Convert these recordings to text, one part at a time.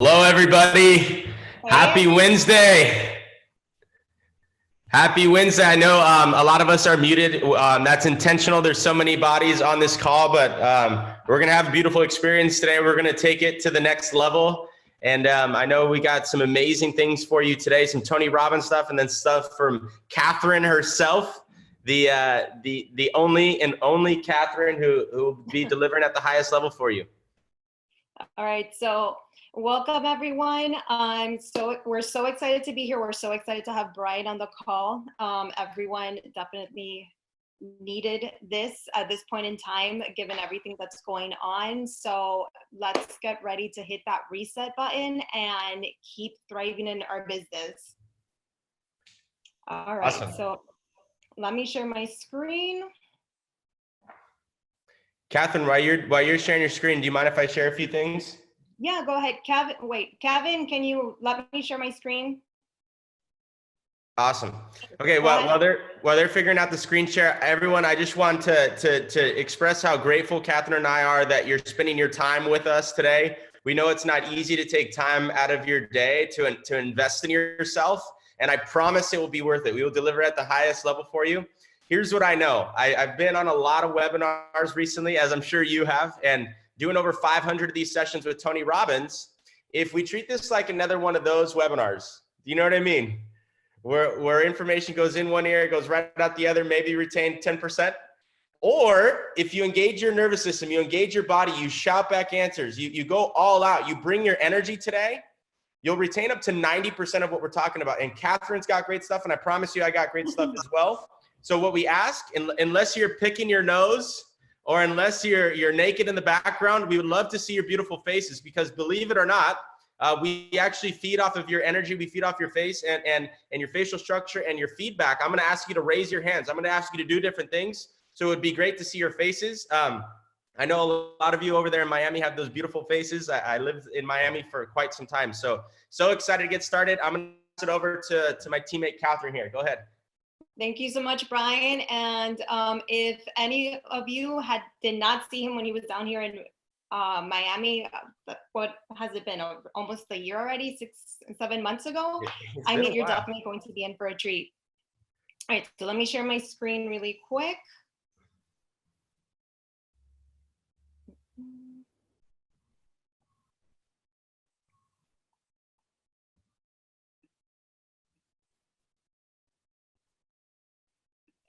Hello, everybody. Happy Hey. Wednesday. Happy Wednesday. I know a lot of us are muted. That's intentional. There's so many bodies on this call, but we're going to have a beautiful experience today. We're going to take it to the next level. And I know we got some amazing things for you today, some Tony Robbins stuff, and then stuff from Katherine herself, the only and only Katherine who will be delivering at the highest level for you. All right, so welcome everyone. We're so excited to be here. We're so excited to have Brian on the call. Everyone definitely needed this at this point in time, given everything that's going on. So let's get ready to hit that reset button and keep thriving in our business. All right, Awesome. So let me share my screen. Katherine, while you're sharing your screen, do you mind if I share a few things? Yeah, go ahead. Kevin, can you let me share my screen? Awesome. Okay, while they're figuring out the screen share, everyone, I just want to express how grateful Katherine and I are that you're spending your time with us today. We know it's not easy to take time out of your day to invest in yourself, and I promise it will be worth it. We will deliver at the highest level for you. Here's what I know. I've been on a lot of webinars recently, as I'm sure you have, and doing over 500 of these sessions with Tony Robbins. If we treat this like another one of those webinars, do you know what I mean? Where information goes in one ear, it goes right out the other, maybe retain 10%. Or if you engage your nervous system, you engage your body, you shout back answers, you go all out, you bring your energy today, you'll retain up to 90% of what we're talking about. And Katherine's got great stuff, and I promise you I got great stuff as well. So what we ask, unless you're picking your nose or unless you're naked in the background, we would love to see your beautiful faces, because believe it or not, we actually feed off of your energy. We feed off your face and your facial structure and your feedback. I'm going to ask you to raise your hands. I'm going to ask you to do different things. So it would be great to see your faces. I know a lot of you over there in Miami have those beautiful faces. I lived in Miami for quite some time. So excited to get started. I'm going to pass it over to my teammate, Katherine here. Go ahead. Thank you so much, Brian. And if any of you did not see him when he was down here in Miami, what has it been? Almost a year already, 6-7 months ago? I mean, you're definitely going to be in for a treat. All right, so let me share my screen really quick.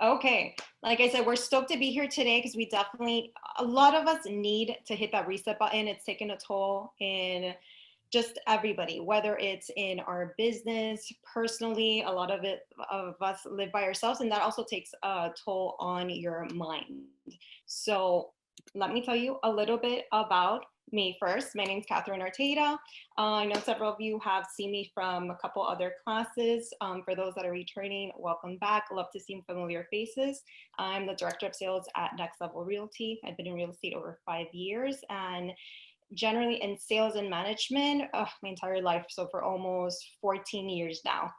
Okay, like I said, we're stoked to be here today because a lot of us need to hit that reset button. It's taken a toll in just everybody, whether it's in our business, personally, a lot of us live by ourselves, and that also takes a toll on your mind. So let me tell you a little bit about me first. My name is Katherine Arteta. I know several of you have seen me from a couple other classes. For those that are returning, welcome back. Love to see familiar faces. I'm the Director of Sales at Next Level Realty. I've been in real estate over 5 years, and generally in sales and management my entire life. So for almost 14 years now.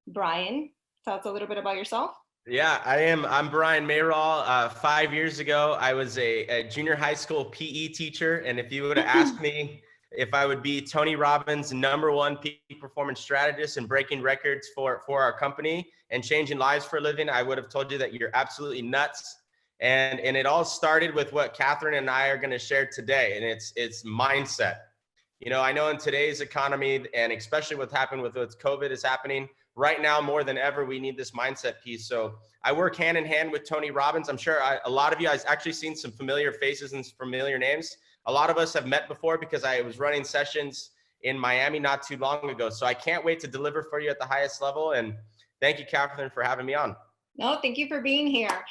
Brian, tell us a little bit about yourself. Yeah, I'm Brian Mayoral. 5 years ago, I was a junior high school PE teacher. And if you would have asked me if I would be Tony Robbins' #1 peak performance strategist and breaking records for our company and changing lives for a living, I would have told you that you're absolutely nuts. And it all started with what Katherine and I are going to share today. And it's mindset. You know, I know in today's economy, and especially what's happened with what COVID is happening right now, more than ever, we need this mindset piece. So I work hand in hand with Tony Robbins. I'm sure a lot of you guys actually seen some familiar faces and familiar names. A lot of us have met before because I was running sessions in Miami not too long ago. So I can't wait to deliver for you at the highest level. And thank you, Katherine, for having me on. No, thank you for being here.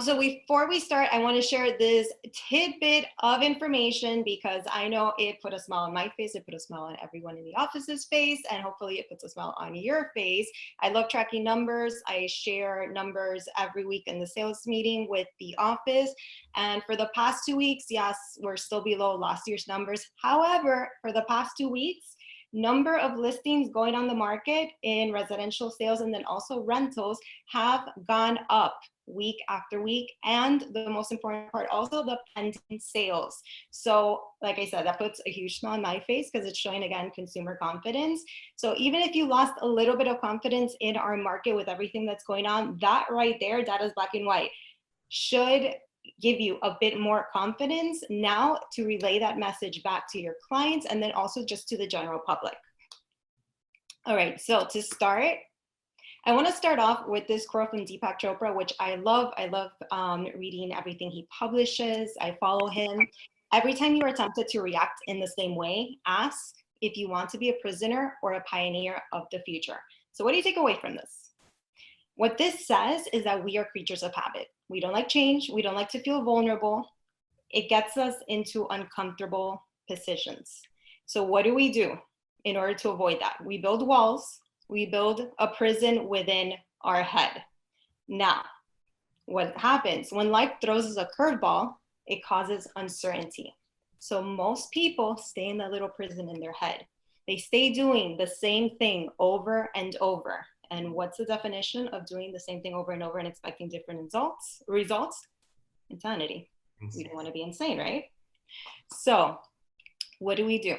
So before we start, I want to share this tidbit of information because I know it put a smile on my face, it put a smile on everyone in the office's face, and hopefully it puts a smile on your face. I love tracking numbers. I share numbers every week in the sales meeting with the office. And for the past 2 weeks, yes, we're still below last year's numbers. However, for the past 2 weeks, number of listings going on the market in residential sales and then also rentals have gone up week after week. And the most important part, also the pending sales. So like I said, that puts a huge smile on my face because it's showing, again, consumer confidence. So even if you lost a little bit of confidence in our market with everything that's going on, that right there, that is black and white, should give you a bit more confidence now to relay that message back to your clients and then also just to the general public. All right, so to start, I want to start off with this quote from Deepak Chopra, which I love. I love reading everything he publishes. I follow him. Every time you are tempted to react in the same way, ask if you want to be a prisoner or a pioneer of the future. So what do you take away from this? What this says is that we are creatures of habit. We don't like change. We don't like to feel vulnerable. It gets us into uncomfortable positions. So what do we do in order to avoid that? We build walls. We build a prison within our head. Now, what happens when life throws us a curveball? It causes uncertainty. So most people stay in that little prison in their head. They stay doing the same thing over and over. And what's the definition of doing the same thing over and over and expecting different results? Insanity. We don't want to be insane, right? So what do we do?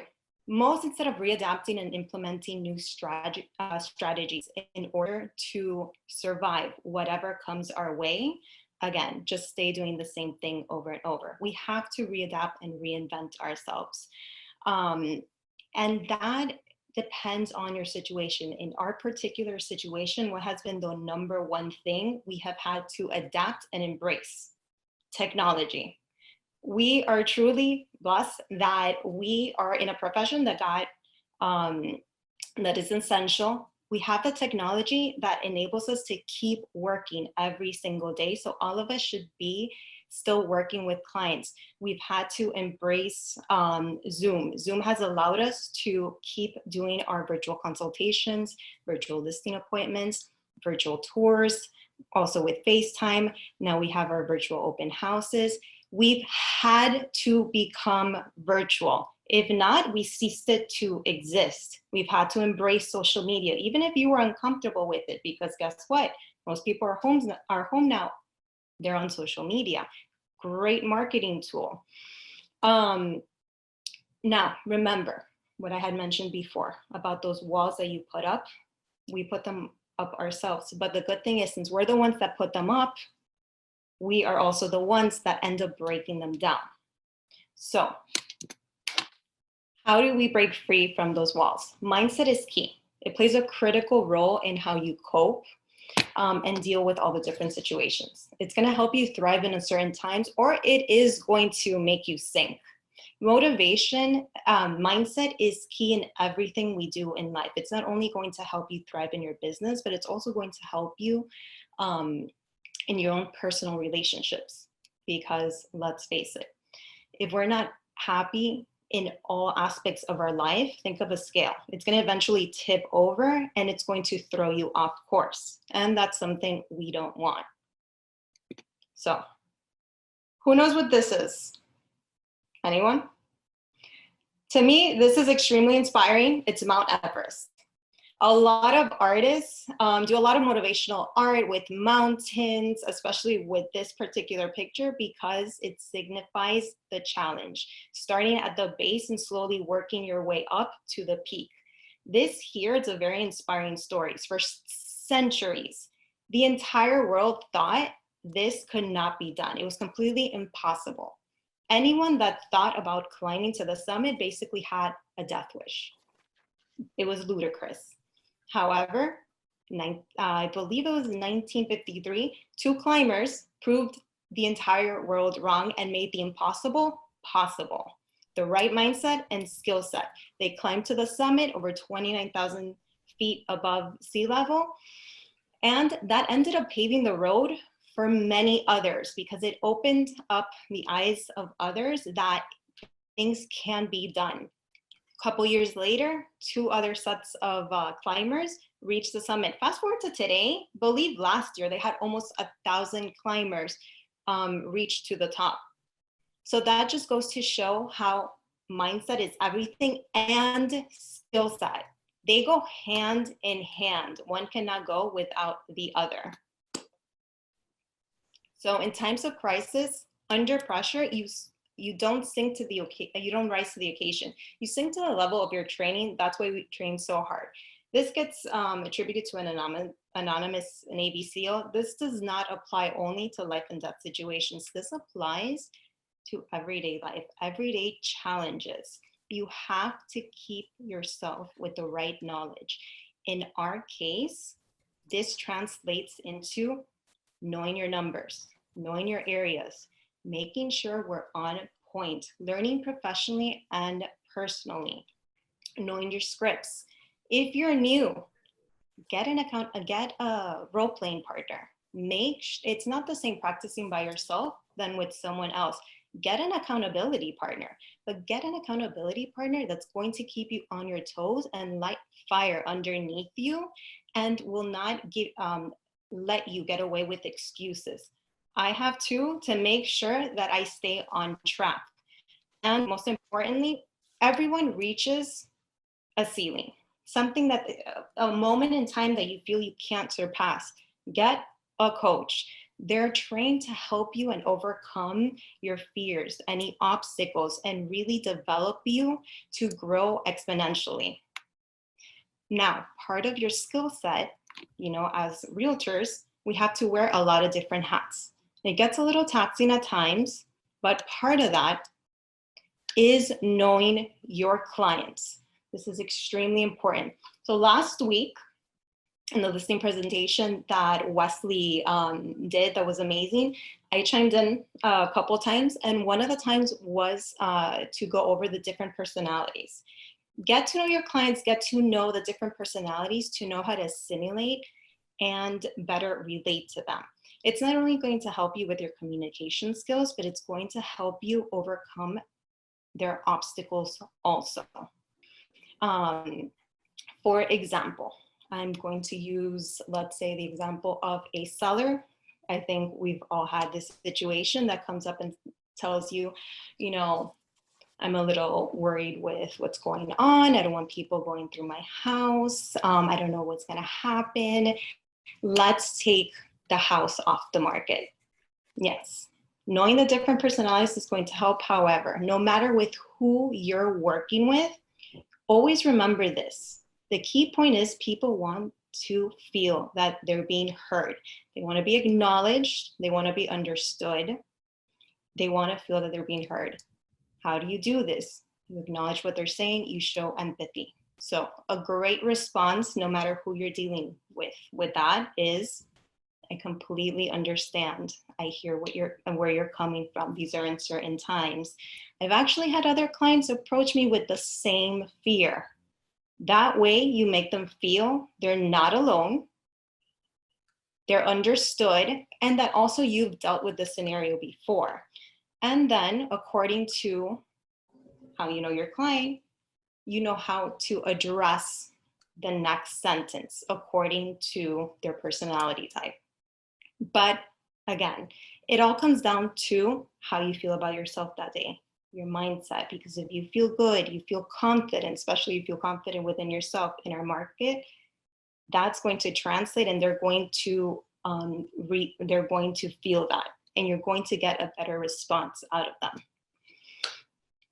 Most, instead of readapting and implementing new strategies in order to survive whatever comes our way, again, just stay doing the same thing over and over. We have to readapt and reinvent ourselves. And that depends on your situation. In our particular situation, what has been the number one thing we have had to adapt and embrace? Technology. We are truly blessed that we are in a profession that that is essential. We have the technology that enables us to keep working every single day. So all of us should be still working with clients. We've had to embrace Zoom. Zoom has allowed us to keep doing our virtual consultations, virtual listing appointments, virtual tours, also with FaceTime. Now we have our virtual open houses. We've had to become virtual. If not, we ceased it to exist. We've had to embrace social media, even if you were uncomfortable with it, because guess what? Most people are home now. They're on social media. Great marketing tool. Now, remember what I had mentioned before about those walls that you put up. We put them up ourselves. But the good thing is, since we're the ones that put them up, we are also the ones that end up breaking them down. So how do we break free from those walls? Mindset is key. It plays a critical role in how you cope and deal with all the different situations. It's going to help you thrive in uncertain times, or it is going to make you sink. Motivation, mindset is key in everything we do in life. It's not only going to help you thrive in your business, but it's also going to help you in your own personal relationships. Because let's face it, if we're not happy in all aspects of our life, think of a scale. It's going to eventually tip over and it's going to throw you off course. And that's something we don't want. So, who knows what this is? Anyone? To me, this is extremely inspiring. It's Mount Everest. A lot of artists do a lot of motivational art with mountains, especially with this particular picture, because it signifies the challenge, starting at the base and slowly working your way up to the peak. This here, it's a very inspiring story. For centuries, the entire world thought this could not be done. It was completely impossible. Anyone that thought about climbing to the summit basically had a death wish. It was ludicrous. However, I believe it was 1953, 2 climbers proved the entire world wrong and made the impossible possible. The right mindset and skill set. They climbed to the summit over 29,000 feet above sea level, and that ended up paving the road for many others because it opened up the eyes of others that things can be done. Couple years later, 2 other sets of climbers reached the summit. Fast forward to today, believe last year they had almost 1,000 climbers reach to the top. So that just goes to show how mindset is everything and skill set. They go hand in hand. One cannot go without the other. So in times of crisis, under pressure, you don't sink to the you don't rise to the occasion. You sink to the level of your training. That's why we train so hard. This gets attributed to an anonymous Navy SEAL. This does not apply only to life and death situations. This applies to everyday life, everyday challenges. You have to keep yourself with the right knowledge. In our case, this translates into knowing your numbers, knowing your areas, making sure we're on point, learning professionally and personally, knowing your scripts. If you're new, get a role-playing partner. It's not the same practicing by yourself than with someone else. Get an accountability partner, but get an accountability partner that's going to keep you on your toes and light fire underneath you and will not let you get away with excuses. I have to make sure that I stay on track. And most importantly, everyone reaches a ceiling, something that a moment in time that you feel you can't surpass. Get a coach. They're trained to help you and overcome your fears, any obstacles, and really develop you to grow exponentially. Now, part of your skill set, as realtors, we have to wear a lot of different hats. It gets a little taxing at times, but part of that is knowing your clients. This is extremely important. So last week, in the listing presentation that Wesley did, that was amazing, I chimed in a couple times, and one of the times was to go over the different personalities. Get to know your clients, get to know the different personalities, to know how to assimilate and better relate to them. It's not only going to help you with your communication skills, but it's going to help you overcome their obstacles also. For example, I'm going to use, let's say, the example of a seller. I think we've all had this situation that comes up and tells you, I'm a little worried with what's going on. I don't want people going through my house. I don't know what's going to happen. Let's take the house off the market. Yes. Knowing the different personalities is going to help. However, no matter with who you're working with, always remember this. The key point is people want to feel that they're being heard. They want to be acknowledged. They want to be understood. They want to feel that they're being heard. How do you do this? You acknowledge what they're saying. You show empathy. So a great response, no matter who you're dealing with that is, I completely understand. I hear where you're coming from. These are uncertain times. I've actually had other clients approach me with the same fear. That way you make them feel they're not alone, they're understood, and that also you've dealt with the scenario before. And then according to how you know your client, you know how to address the next sentence according to their personality type. But again, it all comes down to how you feel about yourself that day, your mindset, because if you feel good, you feel confident, especially if you feel confident within yourself in our market, that's going to translate and they're going to feel that, and you're going to get a better response out of them.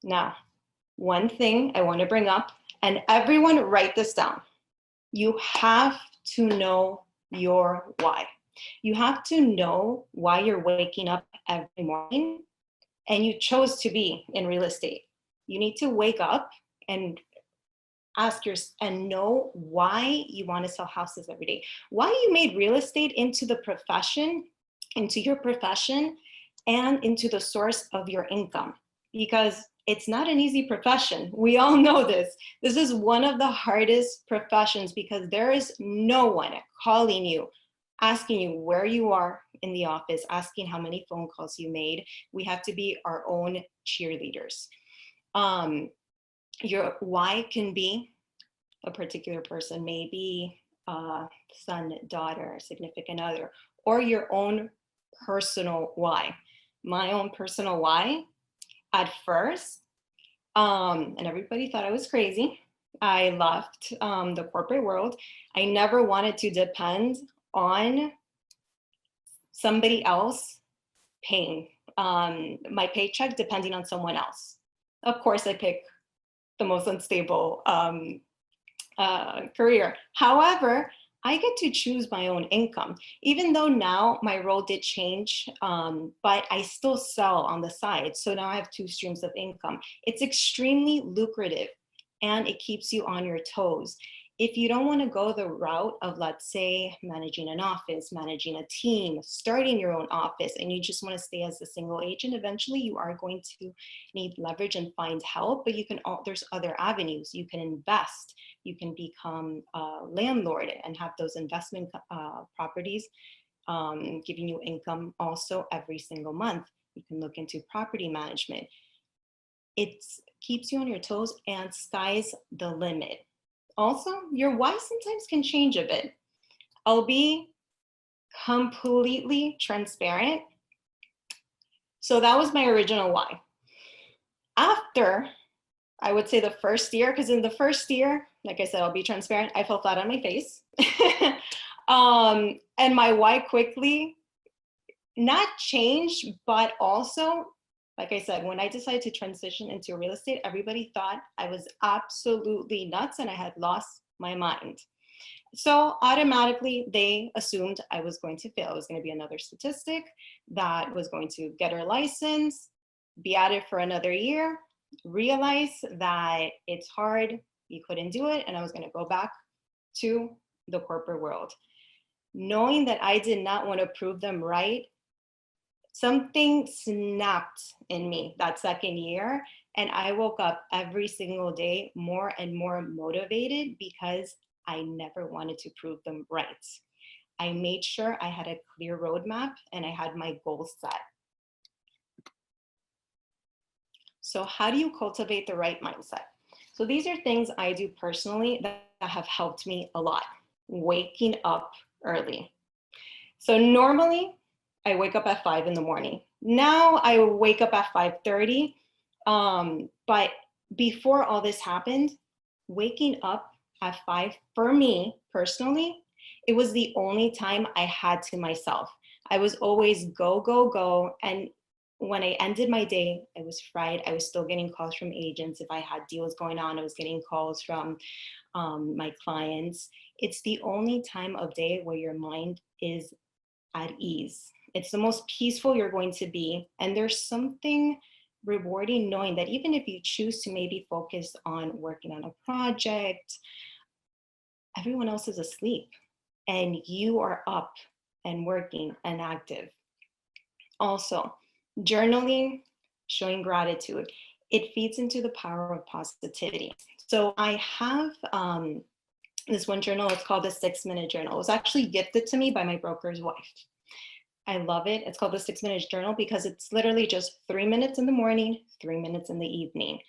Now, one thing I want to bring up, and everyone write this down. You have to know your why. You have to know why you're waking up every morning and you chose to be in real estate. You need to wake up and ask yourself and know why you want to sell houses every day. Why you made real estate into your profession, and into the source of your income. Because it's not an easy profession. We all know this. This is one of the hardest professions because there is no one calling you, asking you where you are in the office, asking how many phone calls you made. We have to be our own cheerleaders. Your why can be a particular person, maybe a son, daughter, significant other, or your own personal why. My own personal why, at first, And everybody thought I was crazy. I left the corporate world. I never wanted to depend on somebody else paying my paycheck depending on someone else. Of course, I pick the most unstable career. However, I get to choose my own income, even though now my role did change, but I still sell on the side. So now I have two streams of income. It's extremely lucrative and it keeps you on your toes. If you don't want to go the route of, let's say, managing an office, managing a team, starting your own office, and you just want to stay as a single agent, eventually you are going to need leverage and find help, but you can, there's other avenues. You can invest, you can become a landlord and have those investment properties giving you income also every single month. You can look into property management. It keeps you on your toes and sky's the limit. Also, your why sometimes can change a bit. I'll be completely transparent. So that was my original why. After, I would say the first year, because in the first year, like I said, I'll be transparent, I fell flat on my face. And my why quickly, not changed, but also, like I said, when I decided to transition into real estate, everybody thought I was absolutely nuts and I had lost my mind. So automatically they assumed I was going to fail. It was going to be another statistic that was going to get her license, be at it for another year, realize that it's hard, you couldn't do it, and I was going to go back to the corporate world. Knowing that I did not want to prove them right, something snapped in me that second year, and I woke up every single day more and more motivated because I never wanted to prove them right. I made sure I had a clear roadmap and I had my goals set. So how do you cultivate the right mindset? So these are things I do personally that have helped me a lot. Waking up early. So normally I wake up at 5 in the morning. Now I wake up at 5:30. But before all this happened, waking up at 5 for me personally, it was the only time I had to myself. I was always go, go, go. And when I ended my day, I was fried. I was still getting calls from agents. If I had deals going on, I was getting calls from my clients. It's the only time of day where your mind is at ease. It's the most peaceful you're going to be. And there's something rewarding knowing that even if you choose to maybe focus on working on a project, everyone else is asleep and you are up and working and active. Also, journaling, showing gratitude, it feeds into the power of positivity. So I have this one journal, it's called the 6-Minute Journal. It was actually gifted to me by my broker's wife. I love it. It's called the 6-Minute Journal because it's literally just 3 minutes in the morning, 3 minutes in the evening.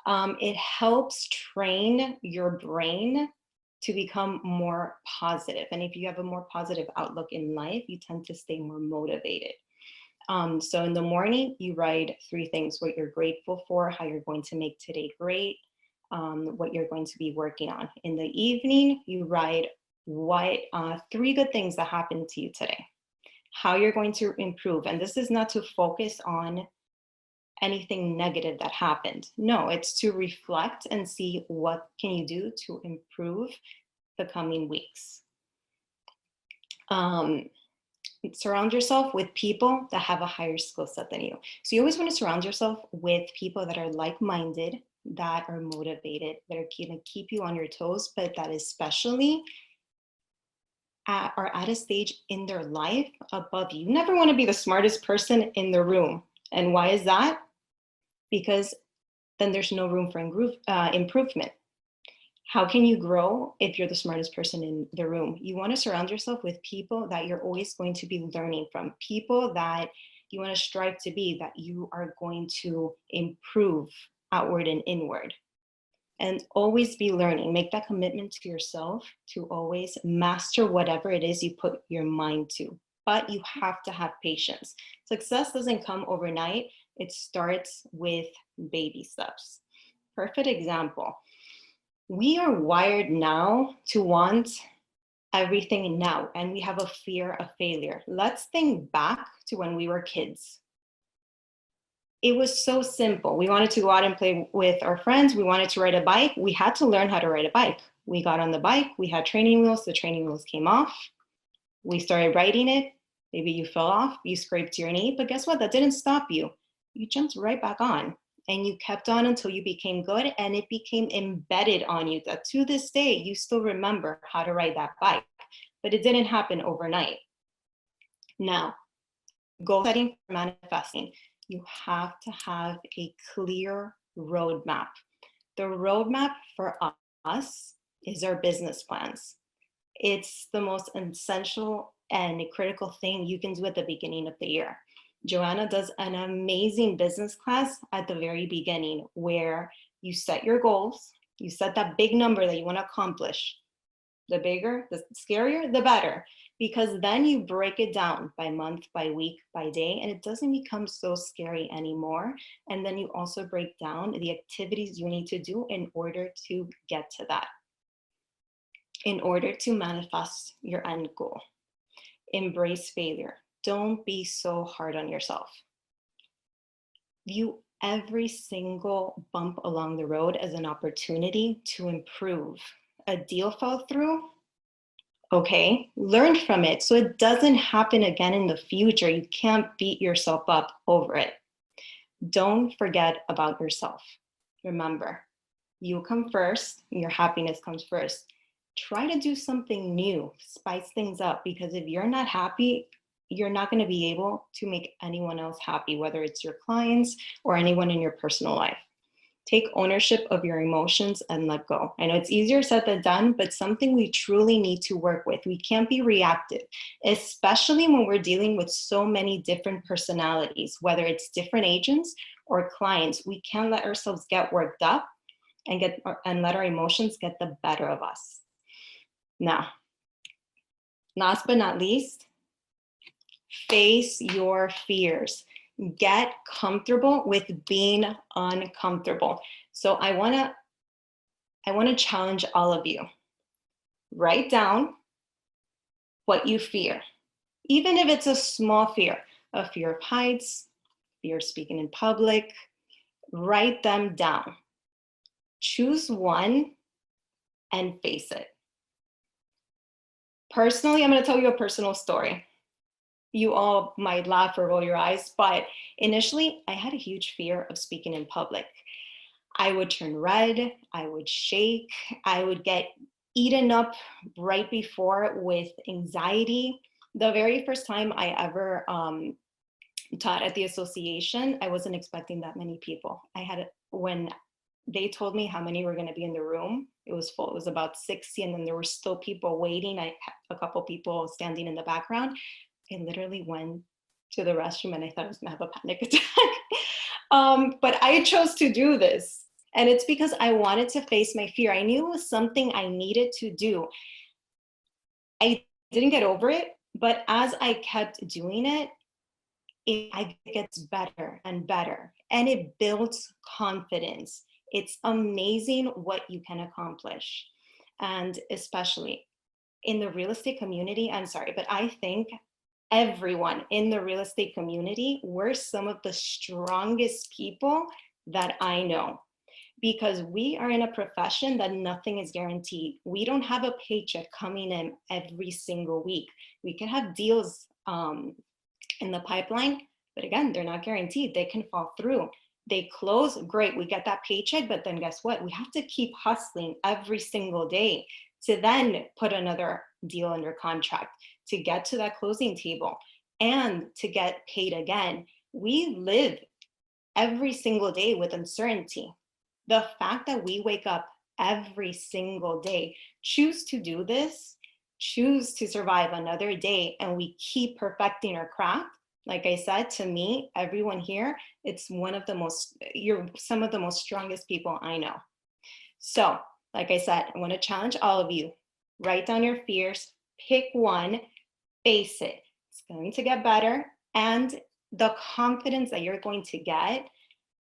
It helps train your brain to become more positive. And if you have a more positive outlook in life, you tend to stay more motivated. So in the morning, you write 3 things: what you're grateful for, how you're going to make today great, what you're going to be working on. In the evening, you write what 3 good things that happened to you today, how you're going to improve. And this is not to focus on anything negative that happened. No, it's to reflect and see what can you do to improve the coming weeks. Surround yourself with people that have a higher skill set than you. So you always want to surround yourself with people that are like-minded, that are motivated, that are going to keep you on your toes, but that especially are at a stage in their life above you. You never want to be the smartest person in the room. And why is that? Because then there's no room for improvement. How can you grow if you're the smartest person in the room? You want to surround yourself with people that you're always going to be learning from, people that you want to strive to be, that you are going to improve outward and inward. And always be learning. Make that commitment to yourself to always master whatever it is you put your mind to. But you have to have patience. Success doesn't come overnight. It starts with baby steps. Perfect example. We are wired now to want everything now, and we have a fear of failure. Let's think back to when we were kids. It was so simple. We wanted to go out and play with our friends. We wanted to ride a bike. We had to learn how to ride a bike. We got on the bike. We had training wheels. The training wheels came off. We started riding it. Maybe you fell off. You scraped your knee. But guess what? That didn't stop you. You jumped right back on. And you kept on until you became good. And it became embedded on you that to this day, you still remember how to ride that bike. But it didn't happen overnight. Now, goal setting for manifesting. You have to have a clear roadmap. The roadmap for us is our business plans. It's the most essential and critical thing you can do at the beginning of the year. Joanna does an amazing business class at the very beginning where you set your goals, you set that big number that you want to accomplish. The bigger, the scarier, the better, because then you break it down by month, by week, by day, and it doesn't become so scary anymore. And then you also break down the activities you need to do in order to get to that, in order to manifest your end goal. Embrace failure. Don't be so hard on yourself. View every single bump along the road as an opportunity to improve. A deal fell through, okay, learn from it so it doesn't happen again in the future. You can't beat yourself up over it. Don't forget about yourself. Remember, you come first, your happiness comes first. Try to do something new, spice things up, because if you're not happy, you're not going to be able to make anyone else happy, whether it's your clients or anyone in your personal life. Take ownership of your emotions and let go. I know it's easier said than done, but something we truly need to work with. We can't be reactive, especially when we're dealing with so many different personalities, whether it's different agents or clients. We can't let ourselves get worked up and let our emotions get the better of us. Now, last but not least, face your fears. Get comfortable with being uncomfortable. So I want to challenge all of you. Write down what you fear, even if it's a small fear, a fear of heights, fear of speaking in public. Write them down. Choose one and face it. Personally, I'm going to tell you a personal story. You all might laugh or roll your eyes, but initially I had a huge fear of speaking in public. I would turn red, I would shake, I would get eaten up right before with anxiety. The very first time I ever taught at the association, I wasn't expecting that many people. When they told me how many were going to be in the room, it was full. It was about 60, and then there were still people waiting. I had a couple people standing in the background. I literally went to the restroom and I thought I was gonna have a panic attack. But I chose to do this. And it's because I wanted to face my fear. I knew it was something I needed to do. I didn't get over it, but as I kept doing it, it gets better and better. And it builds confidence. It's amazing what you can accomplish. And especially in the real estate community, I'm sorry, but I think everyone in the real estate community, we're some of the strongest people that I know, because we are in a profession that nothing is guaranteed. We don't have a paycheck coming in every single week. We can have deals in the pipeline, but again, they're not guaranteed. They can fall through. They close, great, we get that paycheck, but then guess what? We have to keep hustling every single day to then put another deal under contract, to get to that closing table, and to get paid again. We live every single day with uncertainty. The fact that we wake up every single day, choose to do this, choose to survive another day, and we keep perfecting our craft. Like I said, to me, everyone here, it's you're some of the most strongest people I know. So, like I said, I want to challenge all of you. Write down your fears, pick one, face it. It's going to get better. And the confidence that you're going to get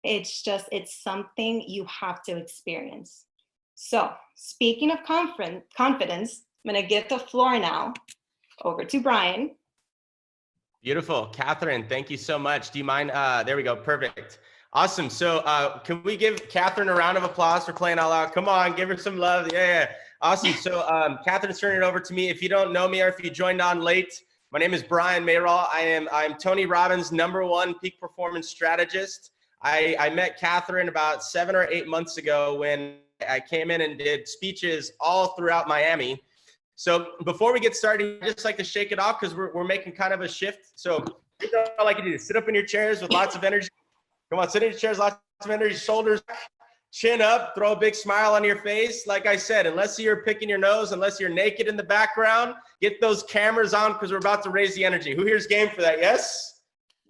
It's something you have to experience. So speaking of confidence, I'm going to give the floor now over to Brian. Beautiful. Katherine, thank you so much. Do you mind? There we go. Perfect. Awesome. So can we give Katherine a round of applause for playing out loud? Come on, give her some love. Yeah. Awesome. So Katherine's turning it over to me. If you don't know me or if you joined on late, my name is Brian Mayoral. I'm Tony Robbins' #1 peak performance strategist. I met Katherine about 7 or 8 months ago when I came in and did speeches all throughout Miami. So before we get started, I'd just like to shake it off because we're making kind of a shift. So here's what I like to do: sit up in your chairs with lots of energy. Come on, sit in your chairs, lots of energy, shoulders back, chin up, throw a big smile on your face. Like I said, unless you're picking your nose, unless you're naked in the background, get those cameras on because we're about to raise the energy. Who here's game for that? Yes?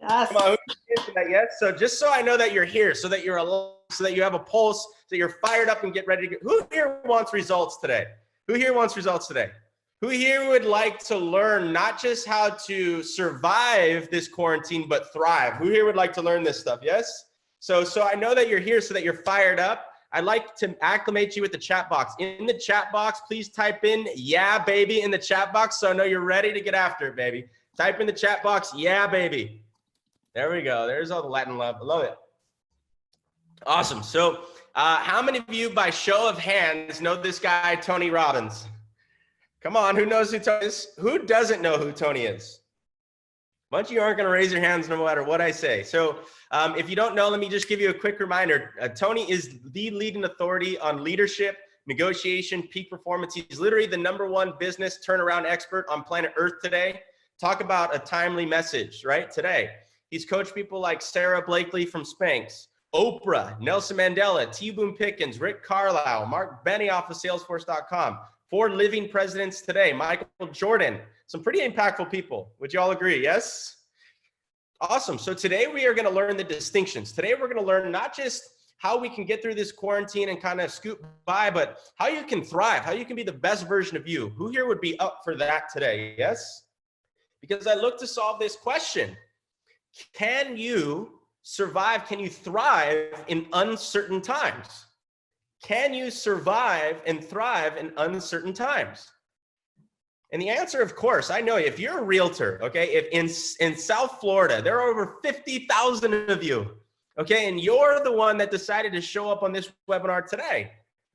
Yes. Come on, who's game for that? Yes? So just so I know that you're here, so that you're alive, so that you have a pulse, so that you're fired up and get ready to go. Who here wants results today? Who here wants results today? Who here would like to learn not just how to survive this quarantine, but thrive? Who here would like to learn this stuff? Yes? So I know that you're here so that you're fired up. I'd like to acclimate you with the chat box. In the chat box, please type in, yeah, baby, in the chat box so I know you're ready to get after it, baby. Type in the chat box, yeah, baby. There we go. There's all the Latin love. I love it. Awesome. So how many of you, by show of hands, know this guy, Tony Robbins? Come on, who knows who Tony is? Who doesn't know who Tony is? A bunch of you aren't going to raise your hands no matter what I say. So if you don't know, let me just give you a quick reminder. Tony is the leading authority on leadership, negotiation, peak performance. He's literally the #1 business turnaround expert on planet Earth today. Talk about a timely message, right? Today. He's coached people like Sarah Blakely from Spanx, Oprah, Nelson Mandela, T. Boone Pickens, Rick Carlisle, Mark Benioff of Salesforce.com. 4 living presidents today, Michael Jordan, some pretty impactful people. Would you all agree? Yes? Awesome. So today we are going to learn the distinctions. Today we're going to learn not just how we can get through this quarantine and kind of scoot by, but how you can thrive, how you can be the best version of you. Who here would be up for that today? Yes? Because I look to solve this question. Can you survive? Can you thrive in uncertain times? Can you survive and thrive in uncertain times? And the answer, of course, I know if you're a realtor, okay, if in South Florida, there are over 50,000 of you, okay, and you're the one that decided to show up on this webinar today.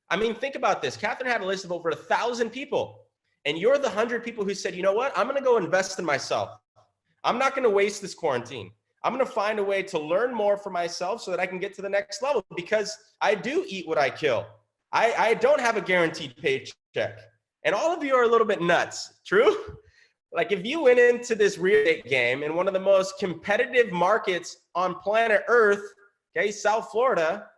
I mean, think about this. Katherine had a list of over 1,000 people, and you're the 100 people who said, you know what, I'm going to go invest in myself. I'm not going to waste this quarantine. I'm going to find a way to learn more for myself so that I can get to the next level because I do eat what I kill. I don't have a guaranteed paycheck. And all of you are a little bit nuts. True? Like if you went into this real estate game in one of the most competitive markets on planet Earth, okay, South Florida,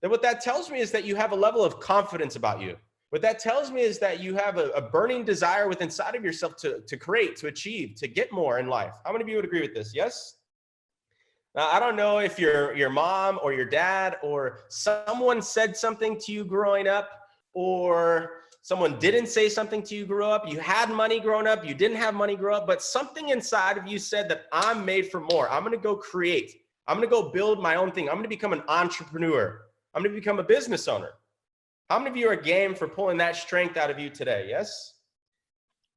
then what that tells me is that you have a level of confidence about you. What that tells me is that you have a burning desire within inside of yourself to create, to achieve, to get more in life. How many of you would agree with this? Yes? Now, I don't know if your mom or your dad or someone said something to you growing up or someone didn't say something to you growing up. You had money growing up. You didn't have money growing up, but something inside of you said that I'm made for more. I'm going to go create. I'm going to go build my own thing. I'm going to become an entrepreneur. I'm going to become a business owner. How many of you are game for pulling that strength out of you today? Yes?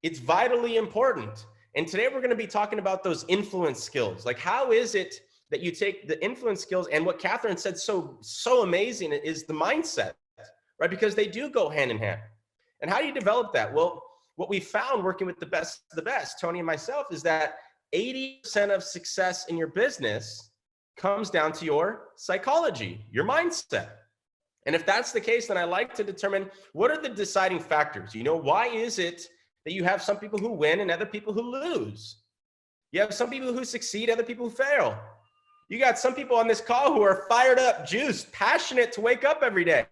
It's vitally important. And today we're going to be talking about those influence skills. Like how is it that you take the influence skills and what Katherine said so amazing is the mindset, right? Because they do go hand in hand. And how do you develop that? Well, what we found working with the best, Tony and myself, is that 80% of success in your business comes down to your psychology, your mindset. And if that's the case, then I like to determine what are the deciding factors. You know, why is it that you have some people who win and other people who lose? You have some people who succeed, other people who fail. You got some people on this call who are fired up, juiced, passionate to wake up every day.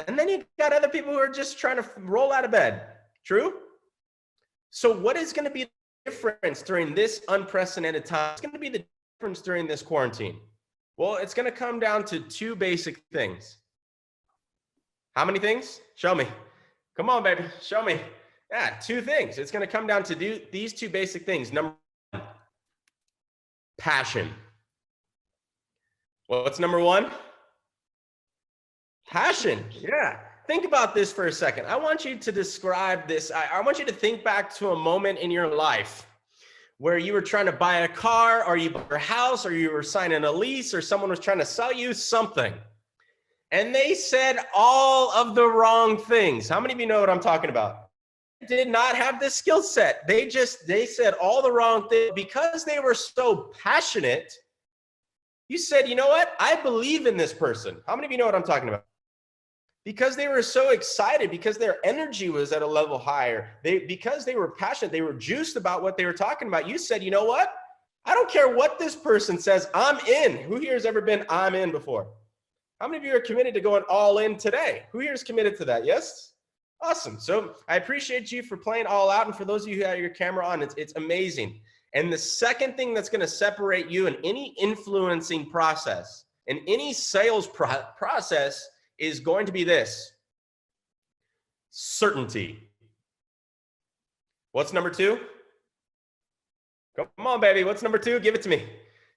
And then you got other people who are just trying to roll out of bed. True? So what is going to be the difference during this unprecedented time? What's going to be the difference during this quarantine? Well, it's going to come down to 2 basic things. How many things? Show me. Come on, baby. Show me. Yeah, 2 things. It's going to come down to these 2 basic things. Number 1, passion. Well, what's number one? Passion. Yeah. Think about this for a second. I want you to describe this. I want you to think back to a moment in your life where you were trying to buy a car, or you bought a house, or you were signing a lease, or someone was trying to sell you something. And they said all of the wrong things. How many of you know what I'm talking about? They did not have this skill set. They said all the wrong things because they were so passionate. You said, you know what? I believe in this person. How many of you know what I'm talking about? Because they were so excited, because their energy was at a level higher, because they were passionate, they were juiced about what they were talking about. You said, you know what? I don't care what this person says, I'm in. Who here has ever been I'm in before? How many of you are committed to going all in today? Who here is committed to that? Yes? Awesome. So I appreciate you for playing all out. And for those of you who have your camera on, it's amazing. And the second thing that's going to separate you in any influencing process, in any sales process, is going to be this: certainty. What's number two? Come on, baby. What's number two? Give it to me.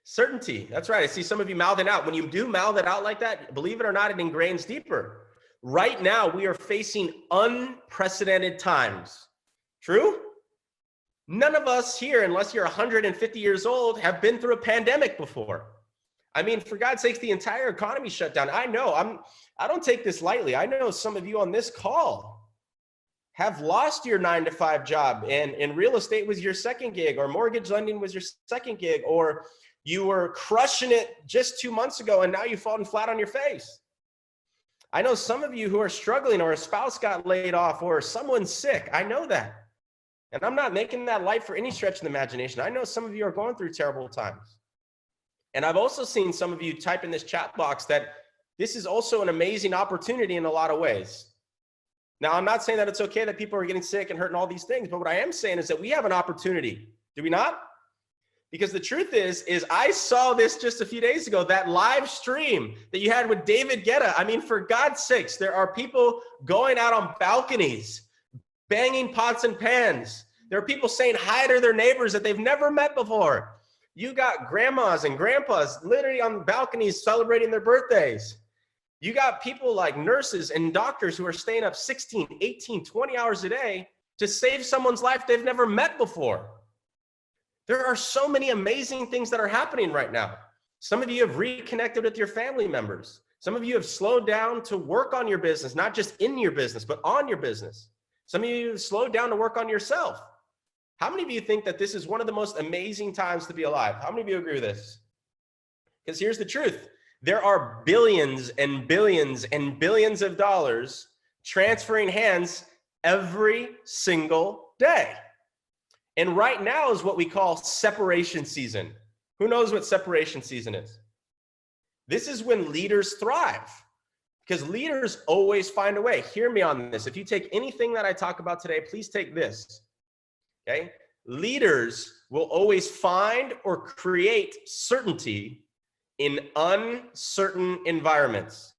Certainty. That's right. I see some of you mouthing out. When you do mouth it out like that, believe it or not, it ingrains deeper. Right now, we are facing unprecedented times. True? None of us here, unless you're 150 years old, have been through a pandemic before. I mean, for God's sakes, the entire economy shut down. I know, I don't take this lightly. I know some of you on this call have lost your 9-to-5 job, and real estate was your second gig, or mortgage lending was your second gig, or you were crushing it just 2 months ago and now you've fallen flat on your face. I know some of you who are struggling, or a spouse got laid off, or someone's sick. I know that. And I'm not making that light for any stretch of the imagination. I know some of you are going through terrible times. And I've also seen some of you type in this chat box that this is also an amazing opportunity in a lot of ways. Now, I'm not saying that it's okay that people are getting sick and hurt and all these things, but what I am saying is that we have an opportunity. Do we not? Because the truth is I saw this just a few days ago, that live stream that you had with David Guetta. I mean, for God's sakes, there are people going out on balconies, banging pots and pans. There are people saying hi to their neighbors that they've never met before. You got grandmas and grandpas literally on balconies celebrating their birthdays. You got people like nurses and doctors who are staying up 16, 18, 20 hours a day to save someone's life they've never met before. There are so many amazing things that are happening right now. Some of you have reconnected with your family members. Some of you have slowed down to work on your business, not just in your business, but on your business. Some of you have slowed down to work on yourself. How many of you think that this is one of the most amazing times to be alive? How many of you agree with this? Because here's the truth. There are billions and billions and billions of dollars transferring hands every single day. And right now is what we call separation season. Who knows what separation season is? This is when leaders thrive, because leaders always find a way. Hear me on this. If you take anything that I talk about today, please take this. Okay? Leaders will always find or create certainty in uncertain environments.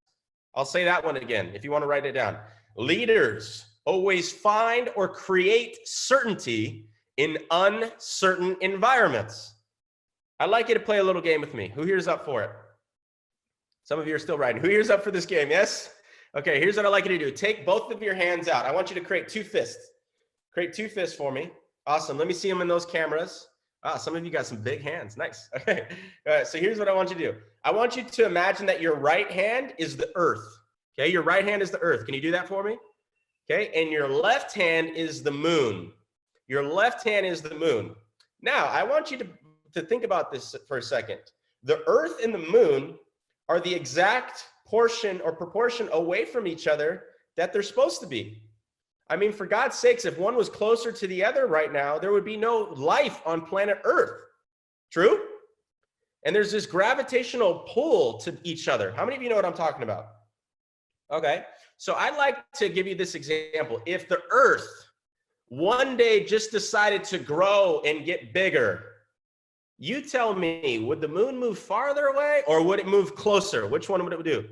I'll say that one again if you want to write it down. Leaders always find or create certainty in uncertain environments. I'd like you to play a little game with me. Who here's up for it? Some of you are still writing. Who here's up for this game? Yes? Okay, here's what I'd like you to do. Take both of your hands out. I want you to create two fists. Create two fists for me. Awesome. Let me see them in those cameras. Wow, some of you got some big hands. Nice. Okay. All right, so here's what I want you to do. I want you to imagine that your right hand is the earth. Okay, your right hand is the earth. Can you do that for me? Okay, and your left hand is the moon. Your left hand is the moon. Now, I want you to think about this for a second. The earth and the moon are the exact portion or proportion away from each other that they're supposed to be. I mean, for God's sakes, if one was closer to the other right now, there would be no life on planet Earth. True? And there's this gravitational pull to each other. How many of you know what I'm talking about? Okay, so I'd like to give you this example. If the Earth one day just decided to grow and get bigger, you tell me, would the moon move farther away or would it move closer? Which one would it do?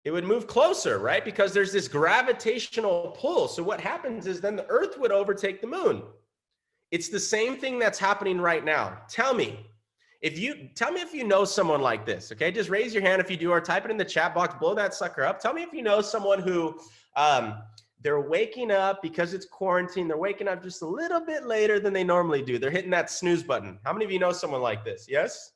It would move closer, right? Because there's this gravitational pull. So what happens is then the earth would overtake the moon. It's the same thing that's happening right now. Tell me, Tell me if you know someone like this, okay? Just raise your hand if you do, or type it in the chat box, blow that sucker up. Tell me if you know someone who they're waking up because it's quarantine. They're waking up just a little bit later than they normally do. They're hitting that snooze button. How many of you know someone like this? Yes?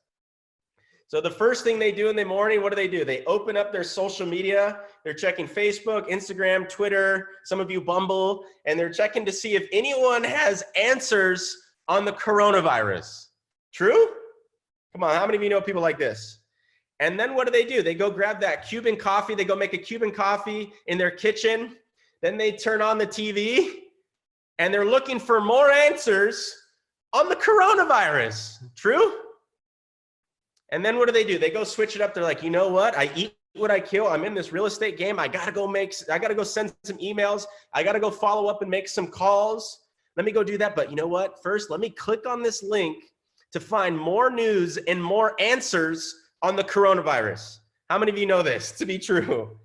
So the first thing they do in the morning, what do? They open up their social media. They're checking Facebook, Instagram, Twitter, some of you Bumble, and they're checking to see if anyone has answers on the coronavirus. True? Come on, how many of you know people like this? And then what do? They go grab that Cuban coffee. They go make a Cuban coffee in their kitchen. Then they turn on the TV and they're looking for more answers on the coronavirus. True? And then what do? They go switch it up. They're like, you know what? I eat what I kill. I'm in this real estate game. I gotta go send some emails. I gotta go follow up and make some calls. Let me go do that. But you know what? First, let me click on this link to find more news and more answers on the coronavirus. How many of you know this to be true?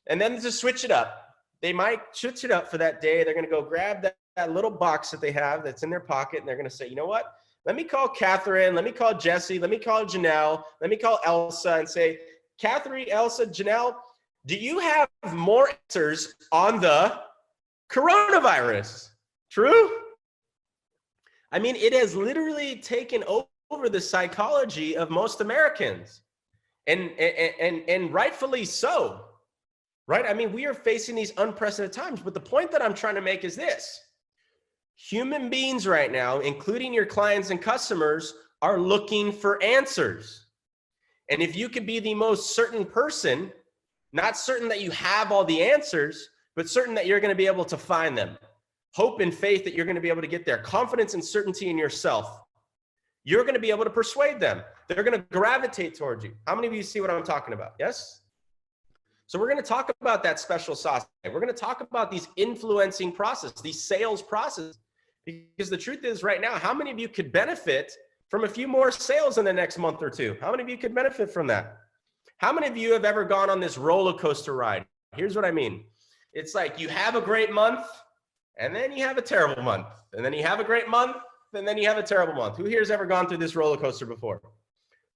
And then to switch it up, they might switch it up for that day. They're gonna go grab that little box that they have that's in their pocket, and they're gonna say, you know what? Let me call Katherine, let me call Jesse, let me call Janelle, let me call Elsa and say, Katherine, Elsa, Janelle, do you have more answers on the coronavirus? True? I mean, it has literally taken over the psychology of most Americans, and rightfully so, right? I mean, we are facing these unprecedented times, but the point that I'm trying to make is this. Human beings right now, including your clients and customers, are looking for answers. And if you could be the most certain person, not certain that you have all the answers, but certain that you're going to be able to find them. Hope and faith that you're going to be able to get there. Confidence and certainty in yourself. You're going to be able to persuade them. They're going to gravitate towards you. How many of you see what I'm talking about? Yes? So we're going to talk about that special sauce. We're going to talk about these influencing processes, these sales processes. Because the truth is right now, how many of you could benefit from a few more sales in the next month or two? How many of you could benefit from that? How many of you have ever gone on this roller coaster ride? Here's what I mean. It's like you have a great month and then you have a terrible month. And then you have a great month and then you have a terrible month. Who here has ever gone through this roller coaster before?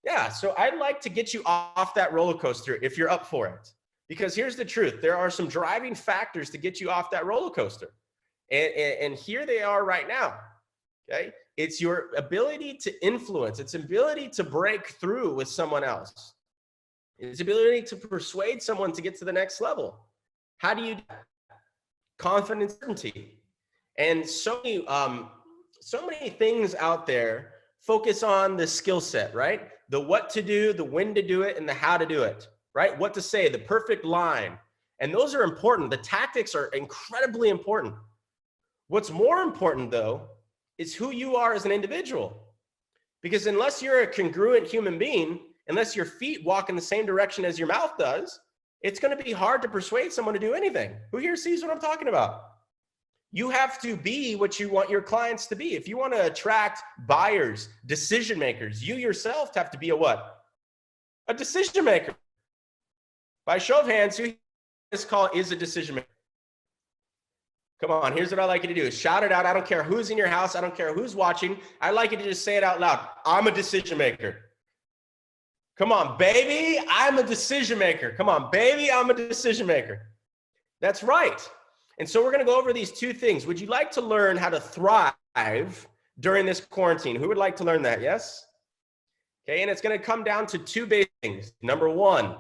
Yeah, so I'd like to get you off that roller coaster if you're up for it. Because here's the truth. There are some driving factors to get you off that roller coaster. And here they are right now, okay? It's your ability to influence. It's ability to break through with someone else. It's ability to persuade someone to get to the next level. How do you do that? Confidence, certainty. And so many things out there focus on the skill set, right? The what to do, the when to do it, and the how to do it, right? What to say, the perfect line. And those are important. The tactics are incredibly important. What's more important, though, is who you are as an individual. Because unless you're a congruent human being, unless your feet walk in the same direction as your mouth does, it's going to be hard to persuade someone to do anything. Who here sees what I'm talking about? You have to be what you want your clients to be. If you want to attract buyers, decision makers, you yourself have to be a what? A decision maker. By show of hands, who this call is a decision maker? Come on, here's what I like you to do. Shout it out. I don't care who's in your house. I don't care who's watching. I like you to just say it out loud. I'm a decision maker. Come on, baby, I'm a decision maker. Come on, baby, I'm a decision maker. That's right. And so we're going to go over these two things. Would you like to learn how to thrive during this quarantine? Who would like to learn that? Yes? Okay, and it's going to come down to two basic things. Number one,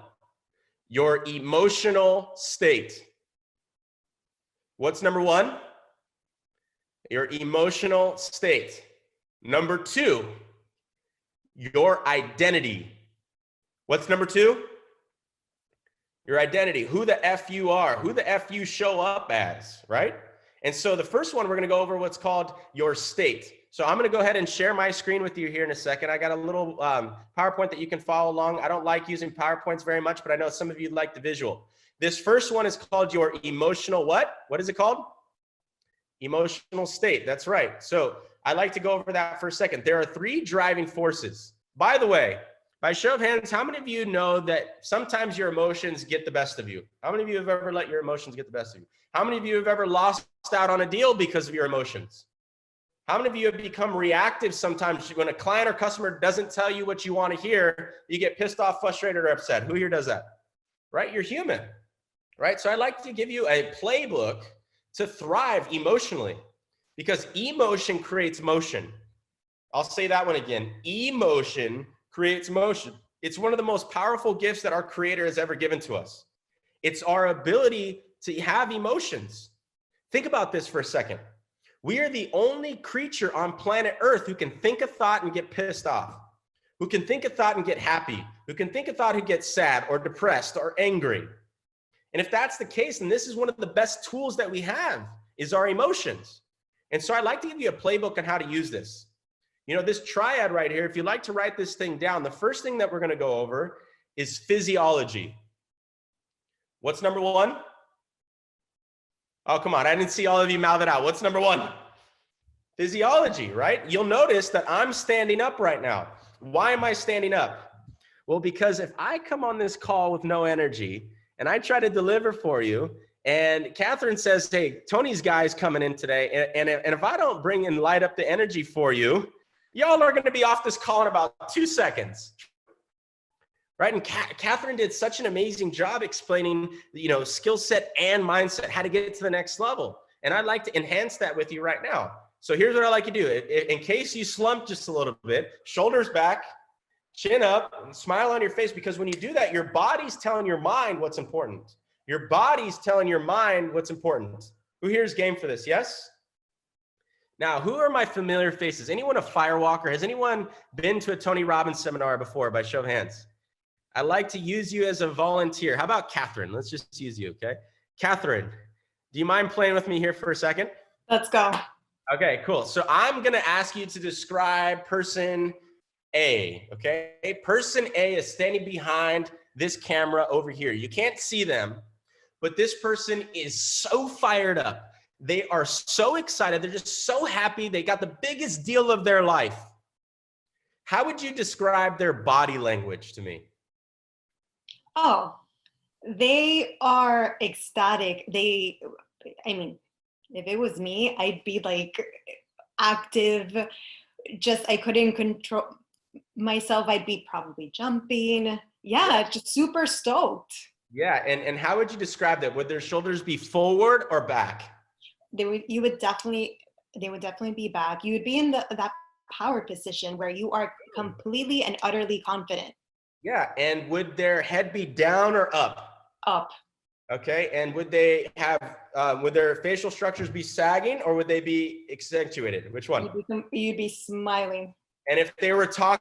your emotional state. What's number one? Your emotional state. Number two, your identity. What's number two? Your identity. Who the F you are, who the F you show up as, right? And so the first one, we're going to go over what's called your state. So I'm going to go ahead and share my screen with you here in a second. I got a little PowerPoint that you can follow along. I don't like using PowerPoints very much, but I know some of you like the visual. This first one is called your emotional what? What is it called? Emotional state. That's right. So I'd like to go over that for a second. There are three driving forces. By the way, by show of hands, how many of you know that sometimes your emotions get the best of you? How many of you have ever let your emotions get the best of you? How many of you have ever lost out on a deal because of your emotions? How many of you have become reactive sometimes when a client or customer doesn't tell you what you want to hear? You get pissed off, frustrated, or upset. Who here does that? Right? You're human, right? So I like to give you a playbook to thrive emotionally, because emotion creates motion. I'll say that one again. Emotion creates motion. It's one of the most powerful gifts that our Creator has ever given to us. It's our ability to have emotions. Think about this for a second. We are the only creature on planet Earth who can think a thought and get pissed off, who can think a thought and get happy, who can think a thought who gets sad or depressed or angry. And if that's the case, then this is one of the best tools that we have, is our emotions. And so I'd like to give you a playbook on how to use this. You know, this triad right here, if you'd like to write this thing down, the first thing that we're going to go over is physiology. What's number one? Oh, come on. I didn't see all of you mouth it out. What's number one? Physiology, right? You'll notice that I'm standing up right now. Why am I standing up? Well, because if I come on this call with no energy and I try to deliver for you, and Katherine says, hey, Tony's guy's coming in today, and if I don't bring and light up the energy for you, y'all are going to be off this call in about 2 seconds. Right? And Katherine did such an amazing job explaining, you know, skill set and mindset, how to get to the next level. And I'd like to enhance that with you right now. So here's what I like to do. In case you slump just a little bit, shoulders back, chin up, and smile on your face, because when you do that, your body's telling your mind what's important. Your body's telling your mind what's important. Who here is game for this? Yes? Now, who are my familiar faces? Anyone a firewalker? Has anyone been to a Tony Robbins seminar before, by show of hands? I like to use you as a volunteer. How about Katherine? Let's just use you, okay? Katherine, do you mind playing with me here for a second? Let's go. Okay, cool. So I'm going to ask you to describe person A, okay? Person A is standing behind this camera over here. You can't see them, but this person is so fired up. They are so excited. They're just so happy. They got the biggest deal of their life. How would you describe their body language to me? Oh, they are ecstatic. I mean, if it was me, I'd be like active. Just, I couldn't control myself. I'd be probably jumping. Yeah, just super stoked. Yeah, and how would you describe that? Would their shoulders be forward or back? They would definitely be back. You would be in that power position where you are completely and utterly confident. Yeah, and would their head be down or up? Up. Okay, and would they have, would their facial structures be sagging or would they be accentuated? Which one? You'd be smiling. And if they were talk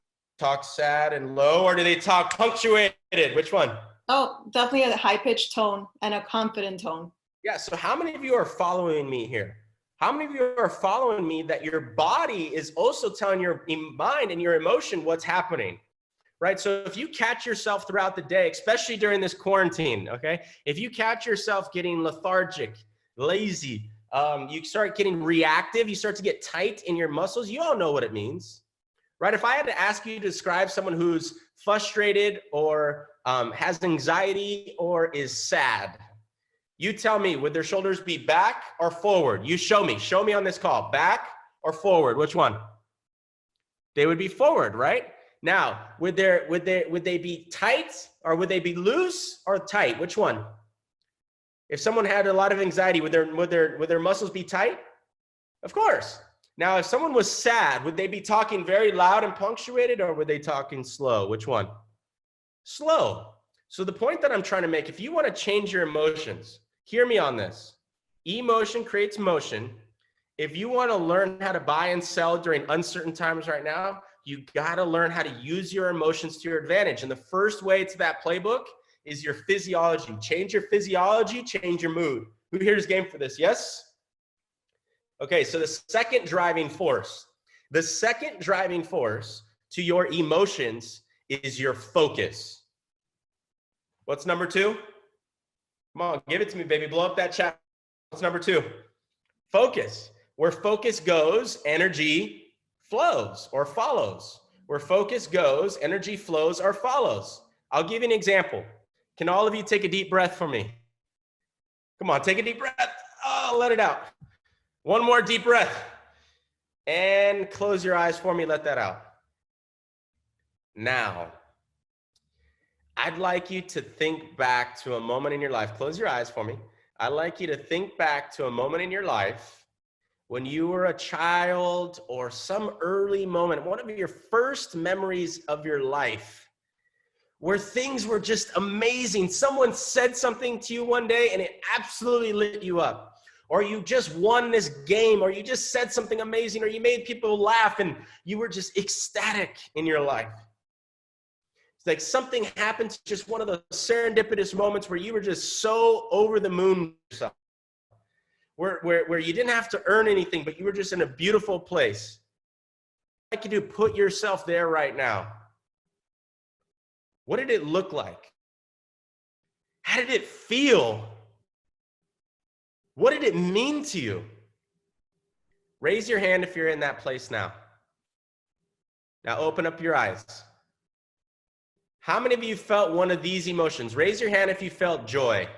sad and low, or do they talk punctuated? Which one? Oh, definitely a high-pitched tone and a confident tone. Yeah, so how many of you are following me here? How many of you are following me that your body is also telling your mind and your emotion what's happening? Right? So if you catch yourself throughout the day, especially during this quarantine, okay? If you catch yourself getting lethargic, lazy, you start getting reactive, you start to get tight in your muscles, you all know what it means, right? If I had to ask you to describe someone who's frustrated or has anxiety or is sad, you tell me, would their shoulders be back or forward? You show me on this call, back or forward, which one? They would be forward, right? Now, would they be tight or would they be loose or tight? Which one? If someone had a lot of anxiety, would their muscles be tight? Of course. Now, if someone was sad, would they be talking very loud and punctuated or were they talking slow? Which one? Slow. So the point that I'm trying to make, if you want to change your emotions, hear me on this. Emotion creates motion. If you want to learn how to buy and sell during uncertain times right now, you got to learn how to use your emotions to your advantage. And the first way to that playbook is your physiology. Change your physiology, change your mood. Who here is game for this? Yes? Okay, so the second driving force to your emotions is your focus. What's number two? Come on, give it to me, baby. Blow up that chat. What's number two? Focus. Where focus goes, energy flows or follows. Where focus goes, energy flows or follows. I'll give you an example. Can all of you take a deep breath for me? Come on, take a deep breath. Oh, let it out. One more deep breath. And close your eyes for me. Let that out. Now, I'd like you to think back to a moment in your life. Close your eyes for me. I'd like you to think back to a moment in your life when you were a child or some early moment, one of your first memories of your life, where things were just amazing. Someone said something to you one day and it absolutely lit you up. Or you just won this game, or you just said something amazing, or you made people laugh and you were just ecstatic in your life. It's like something happened to just one of those serendipitous moments where you were just so over the moon with yourself. Where you didn't have to earn anything, but you were just in a beautiful place. I'd like you to put yourself there right now. What did it look like? How did it feel? What did it mean to you? Raise your hand if you're in that place now. Now open up your eyes. How many of you felt one of these emotions? Raise your hand if you felt joy.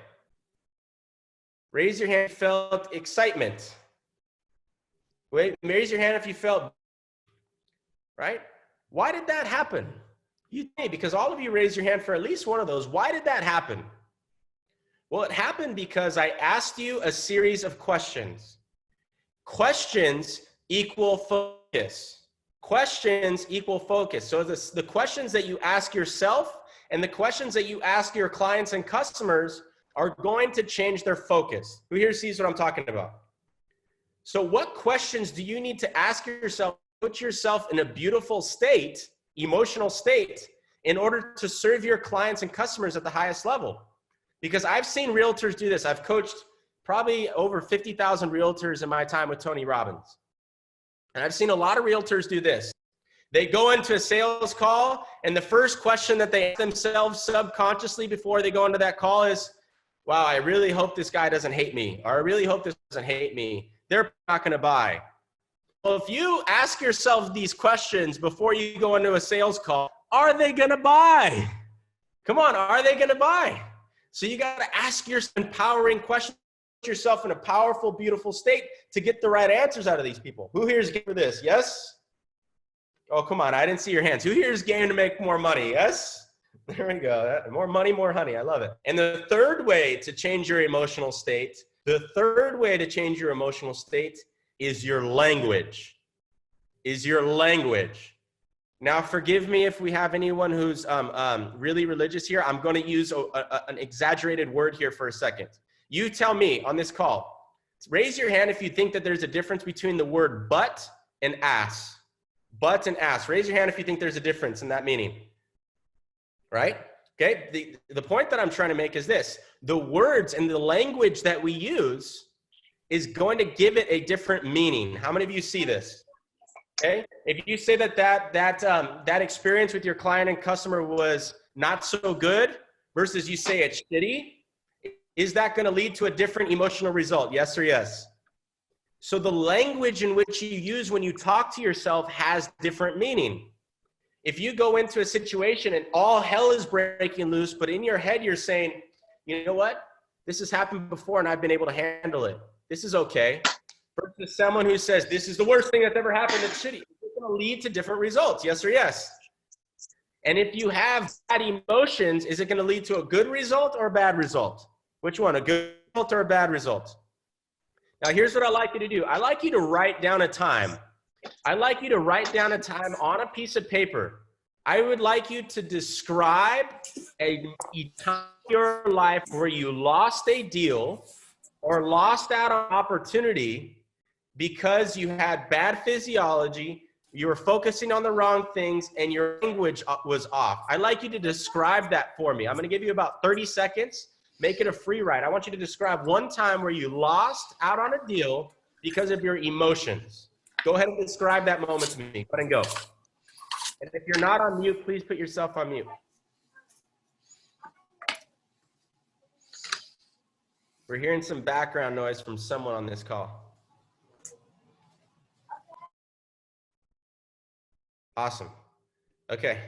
Raise your hand if you felt excitement. Raise your hand if you felt, right? Why did that happen? You think, because all of you raised your hand for at least one of those. Why did that happen? Well, it happened because I asked you a series of questions. Questions equal focus. Questions equal focus. So the questions that you ask yourself and the questions that you ask your clients and customers are going to change their focus. Who here sees what I'm talking about? So what questions do you need to ask yourself, put yourself in a beautiful state, emotional state, in order to serve your clients and customers at the highest level? Because I've seen realtors do this. I've coached probably over 50,000 realtors in my time with Tony Robbins. And I've seen a lot of realtors do this. They go into a sales call, and the first question that they ask themselves subconsciously before they go into that call is, wow, I really hope this guy doesn't hate me, or I really hope this doesn't hate me. They're not going to buy. Well, if you ask yourself these questions before you go into a sales call, are they going to buy? Come on, are they going to buy? So you got to ask yourself empowering questions, put yourself in a powerful, beautiful state to get the right answers out of these people. Who here is game for this? Yes? Oh, come on, I didn't see your hands. Who here is game to make more money? Yes? There we go. More money, more honey. I love it. And the third way to change your emotional state, is your language. Now, forgive me if we have anyone who's really religious here. I'm going to use an exaggerated word here for a second. You tell me on this call. Raise your hand if you think that there's a difference between the word but and ass. But and ass. Raise your hand if you think there's a difference in that meaning. Right? Okay. The point that I'm trying to make is this. The words and the language that we use is going to give it a different meaning. How many of you see this? Okay. If you say that experience with your client and customer was not so good versus you say it's shitty, is that going to lead to a different emotional result? Yes or yes? So the language in which you use when you talk to yourself has different meaning. If you go into a situation and all hell is breaking loose, but in your head you're saying, you know what? This has happened before and I've been able to handle it. This is okay. Versus someone who says, this is the worst thing that's ever happened, it's shitty. It's going to lead to different results, yes or yes? And if you have bad emotions, is it going to lead to a good result or a bad result? Which one, a good result or a bad result? Now, here's what I'd like you to do. I'd like you to write down a time. I'd like you to write down a time on a piece of paper. I would like you to describe a time in your life where you lost a deal or lost out on opportunity because you had bad physiology, you were focusing on the wrong things, and your language was off. I'd like you to describe that for me. I'm going to give you about 30 seconds. Make it a free ride. I want you to describe one time where you lost out on a deal because of your emotions. Go ahead and describe that moment to me. Go ahead and go. And if you're not on mute, please put yourself on mute. We're hearing some background noise from someone on this call. Awesome. Okay,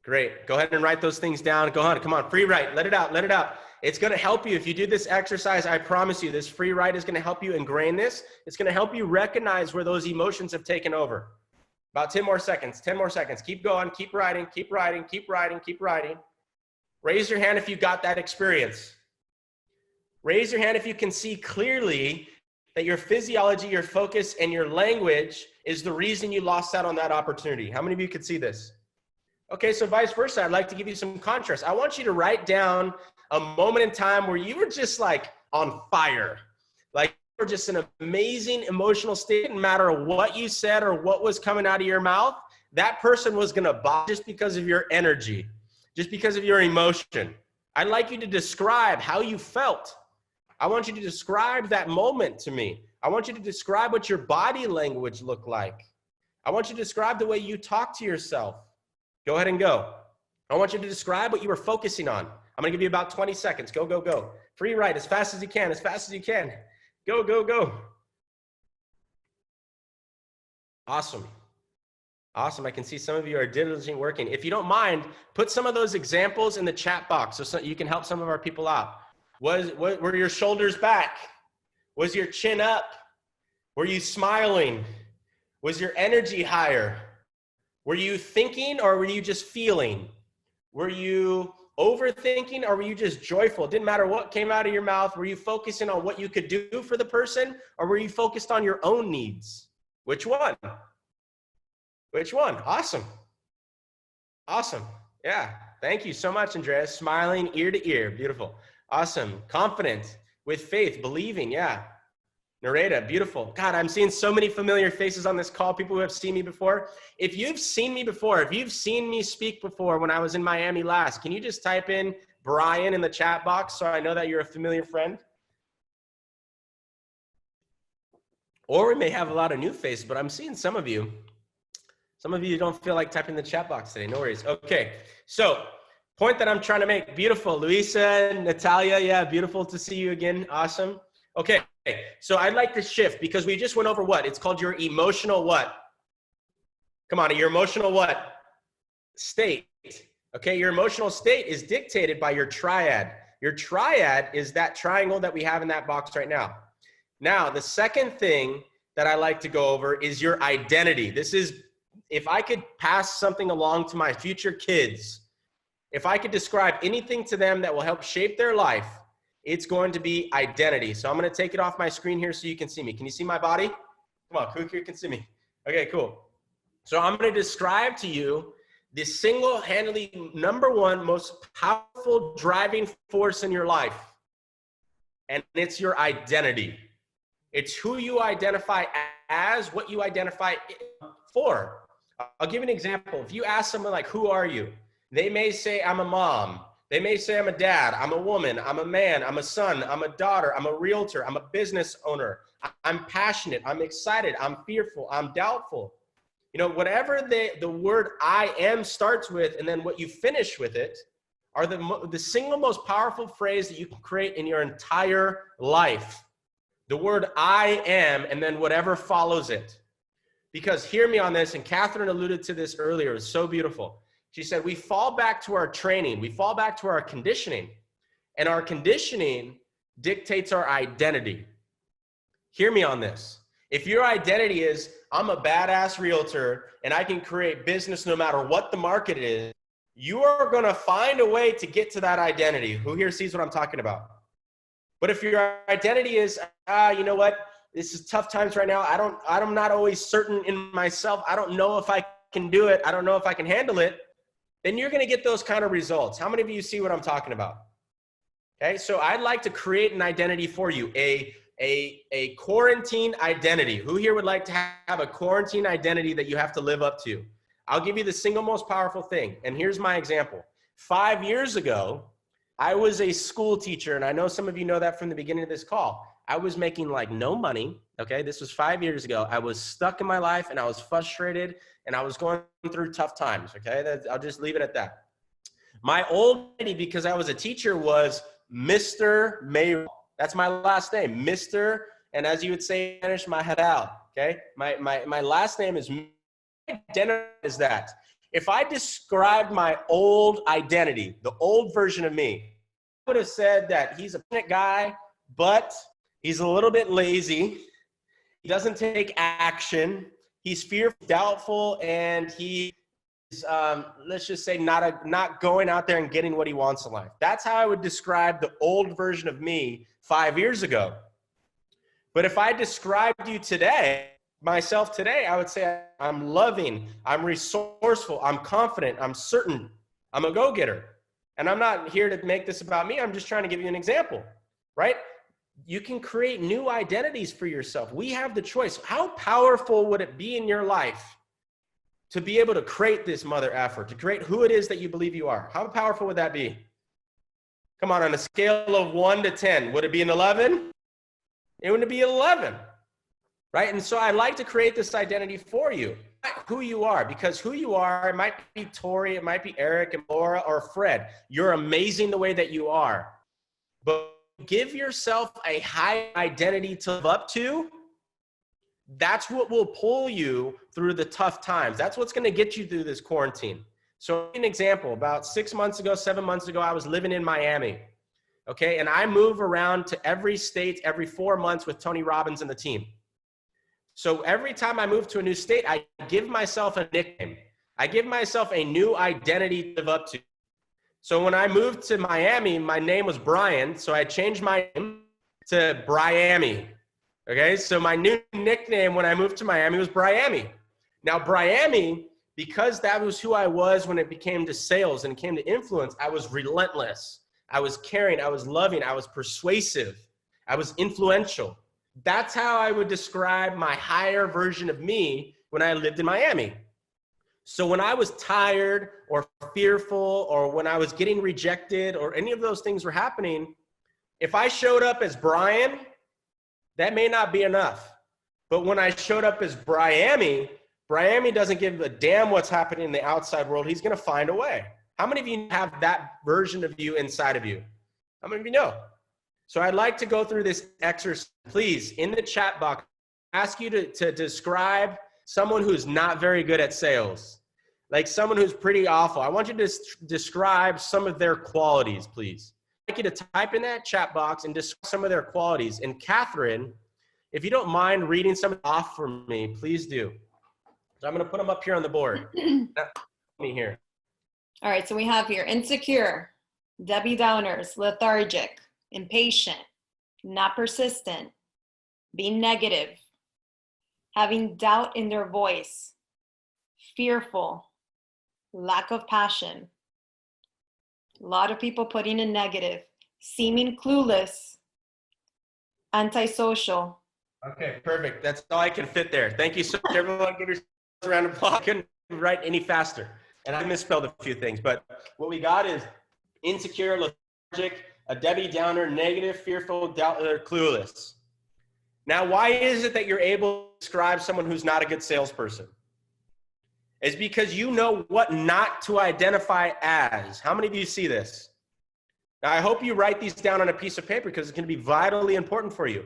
great. Go ahead and write those things down. Go on, come on, free write. Let it out, let it out. It's going to help you. If you do this exercise, I promise you, this free write is going to help you ingrain this. It's going to help you recognize where those emotions have taken over. About 10 more seconds, 10 more seconds. Keep going, keep writing, keep writing, keep writing, keep writing. Raise your hand if you got that experience. Raise your hand if you can see clearly that your physiology, your focus, and your language is the reason you lost out on that opportunity. How many of you could see this? Okay, so vice versa, I'd like to give you some contrast. I want you to write down a moment in time where you were just like on fire. Like you were just in an amazing emotional state. It didn't matter what you said or what was coming out of your mouth. That person was gonna buy just because of your energy, just because of your emotion. I'd like you to describe how you felt. I want you to describe that moment to me. I want you to describe what your body language looked like. I want you to describe the way you talk to yourself. Go ahead and go. I want you to describe what you were focusing on. I'm gonna give you about 20 seconds. Go, go, go. Free write as fast as you can, as fast as you can. Go, go, go. Awesome. Awesome. I can see some of you are diligently working. If you don't mind, put some of those examples in the chat box so you can help some of our people out. Were your shoulders back? Was your chin up? Were you smiling? Was your energy higher? Were you thinking or were you just feeling? Were you overthinking or were you just joyful? It didn't matter what came out of your mouth. Were you focusing on what you could do for the person or were you focused on your own needs? Which one? Which one? Awesome. Awesome. Yeah. Thank you so much, Andreas. Smiling ear to ear. Beautiful. Awesome. Confident, with faith, believing. Yeah. Nareda, beautiful. God, I'm seeing so many familiar faces on this call, people who have seen me before. If you've seen me before, if you've seen me speak before when I was in Miami last, can you just type in Brian in the chat box so I know that you're a familiar friend? Or we may have a lot of new faces, but I'm seeing some of you. Some of you don't feel like typing in the chat box today. No worries. Okay. So point that I'm trying to make. Beautiful. Luisa, Natalia. Yeah. Beautiful to see you again. Awesome. Okay. So I'd like to shift because we just went over what? It's called your emotional what? Come on. Your emotional what? State. Okay. Your emotional state is dictated by your triad. Your triad is that triangle that we have in that box right now. Now, the second thing that I like to go over is your identity. This is, if I could pass something along to my future kids, if I could describe anything to them that will help shape their life, it's going to be identity. So I'm going to take it off my screen here so you can see me. Can you see my body? Come on, who here can see me? Okay, cool. So I'm going to describe to you the single-handedly number one most powerful driving force in your life, and it's your identity. It's who you identify as, what you identify for. I'll give you an example. If you ask someone like, who are you? They may say, I'm a mom. They may say, I'm a dad. I'm a woman. I'm a man. I'm a son. I'm a daughter. I'm a realtor. I'm a business owner. I'm passionate. I'm excited. I'm fearful. I'm doubtful. You know, whatever the word I am starts with and then what you finish with it are the single most powerful phrase that you can create in your entire life. The word I am and then whatever follows it. Because hear me on this, and Katherine alluded to this earlier, it's so beautiful. She said, we fall back to our training, we fall back to our conditioning, and our conditioning dictates our identity. Hear me on this. If your identity is, I'm a badass realtor and I can create business no matter what the market is, you are gonna find a way to get to that identity. Who here sees what I'm talking about? But if your identity is, you know what? This is tough times right now. I'm not always certain in myself. I don't know if I can do it. I don't know if I can handle it. Then you're going to get those kind of results. How many of you see what I'm talking about? Okay. So I'd like to create an identity for you, a quarantine identity. Who here would like to have a quarantine identity that you have to live up to? I'll give you the single most powerful thing. And here's my example. 5 years ago, I was a school teacher, and I know some of you know that from the beginning of this call. I was making like no money, okay? This was 5 years ago. I was stuck in my life, and I was frustrated, and I was going through tough times, okay? I'll just leave it at that. My old identity, because I was a teacher, was Mr. Mayoral. That's my last name, Mr., and as you would say in Spanish, Mayoral, okay? My last name is, my identity is that. If I described my old identity, the old version of me, would have said that he's a guy, but he's a little bit lazy. He doesn't take action. He's fearful, doubtful, and he is, let's just say, not going out there and getting what he wants in life. That's how I would describe the old version of me 5 years ago. But if I described you today, myself today, I would say I'm loving, I'm resourceful, I'm confident, I'm certain, I'm a go-getter. And I'm not here to make this about me. I'm just trying to give you an example, right? You can create new identities for yourself. We have the choice. How powerful would it be in your life to be able to create this mother effort, to create who it is that you believe you are? How powerful would that be? Come on a scale of 1 to 10, would it be an 11? It would be 11, right? And so I like to create this identity for you, who you are, because who you are, it might be Tori, it might be Eric and Laura or Fred. You're amazing the way that you are, but give yourself a high identity to live up to. That's what will pull you through the tough times. That's what's going to get you through this quarantine. So an example, about 6 months ago, 7 months ago, I was living in Miami. Okay. And I move around to every state every 4 months with Tony Robbins and the team. So every time I move to a new state, I give myself a nickname. I give myself a new identity to live up to. So when I moved to Miami, my name was Brian. So I changed my name to Briami. Okay. So my new nickname when I moved to Miami was Briami. Now Briami, because that was who I was when it became to sales and it came to influence, I was relentless. I was caring. I was loving. I was persuasive. I was influential. That's how I would describe my higher version of me when I lived in Miami. So when I was tired or fearful or when I was getting rejected or any of those things were happening, if I showed up as Brian, that may not be enough. But when I showed up as Briami doesn't give a damn what's happening in the outside world. He's going to find a way. How many of you have that version of you inside of you? How many of you know? So I'd like to go through this exercise. Please, in the chat box, ask you to describe someone who's not very good at sales, like someone who's pretty awful. I want you to describe some of their qualities, please. I'd like you to type in that chat box and describe some of their qualities. And Katherine, if you don't mind reading some off for me, please do. So I'm going to put them up here on the board. Me here. All right, so we have here insecure, Debbie Downers, lethargic, impatient, not persistent, being negative, having doubt in their voice, fearful, lack of passion. A lot of people putting in negative, seeming clueless, antisocial. Okay, perfect. That's all I can fit there. Thank you so much, everyone. Give yourself a round of applause. I couldn't write any faster. And I misspelled a few things, but what we got is insecure, lethargic, a Debbie Downer, negative, fearful, doubt, clueless. Now, why is it that you're able to describe someone who's not a good salesperson? It's because you know what not to identify as. How many of you see this? Now, I hope you write these down on a piece of paper because it's going to be vitally important for you.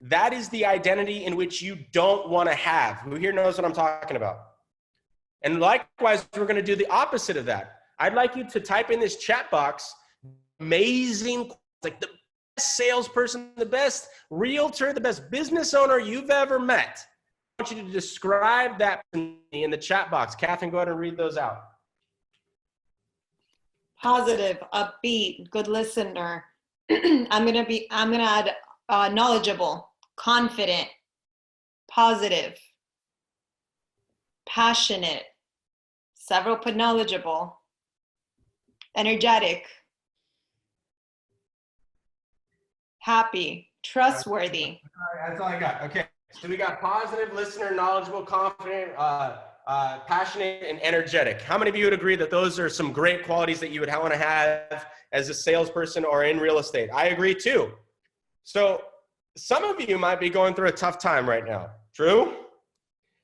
That is the identity in which you don't want to have. Who here knows what I'm talking about? And likewise, we're going to do the opposite of that. I'd like you to type in this chat box, amazing, like the best salesperson, the best realtor, the best business owner you've ever met. I want you to describe that in the chat box. Katherine, go ahead and read those out. Positive, upbeat, good listener. I'm gonna add knowledgeable, confident, positive, passionate. Several put knowledgeable, energetic, happy, trustworthy. All right, that's all I got. Okay, so we got positive, listener, knowledgeable, confident, passionate, and energetic. How many of you would agree that those are some great qualities that you would want to have as a salesperson or in real estate? I agree too. So some of you might be going through a tough time right now. True?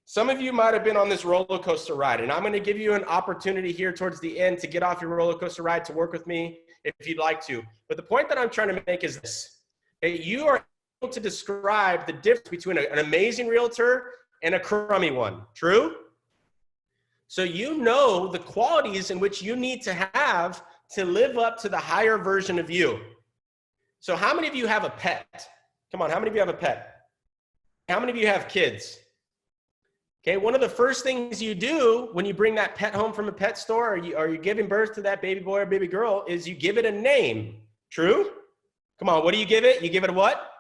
Some of you might have been on this roller coaster ride, and I'm going to give you an opportunity here towards the end to get off your roller coaster ride, to work with me if you'd like to. But the point that I'm trying to make is this. You are able to describe the difference between an amazing realtor and a crummy one. True? So you know the qualities in which you need to have to live up to the higher version of you. So how many of you have a pet? Come on, how many of you have a pet? How many of you have kids? Okay, one of the first things you do when you bring that pet home from a pet store, or you're giving birth to that baby boy or baby girl, is you give it a name. True? Come on, what do you give it? You give it a what?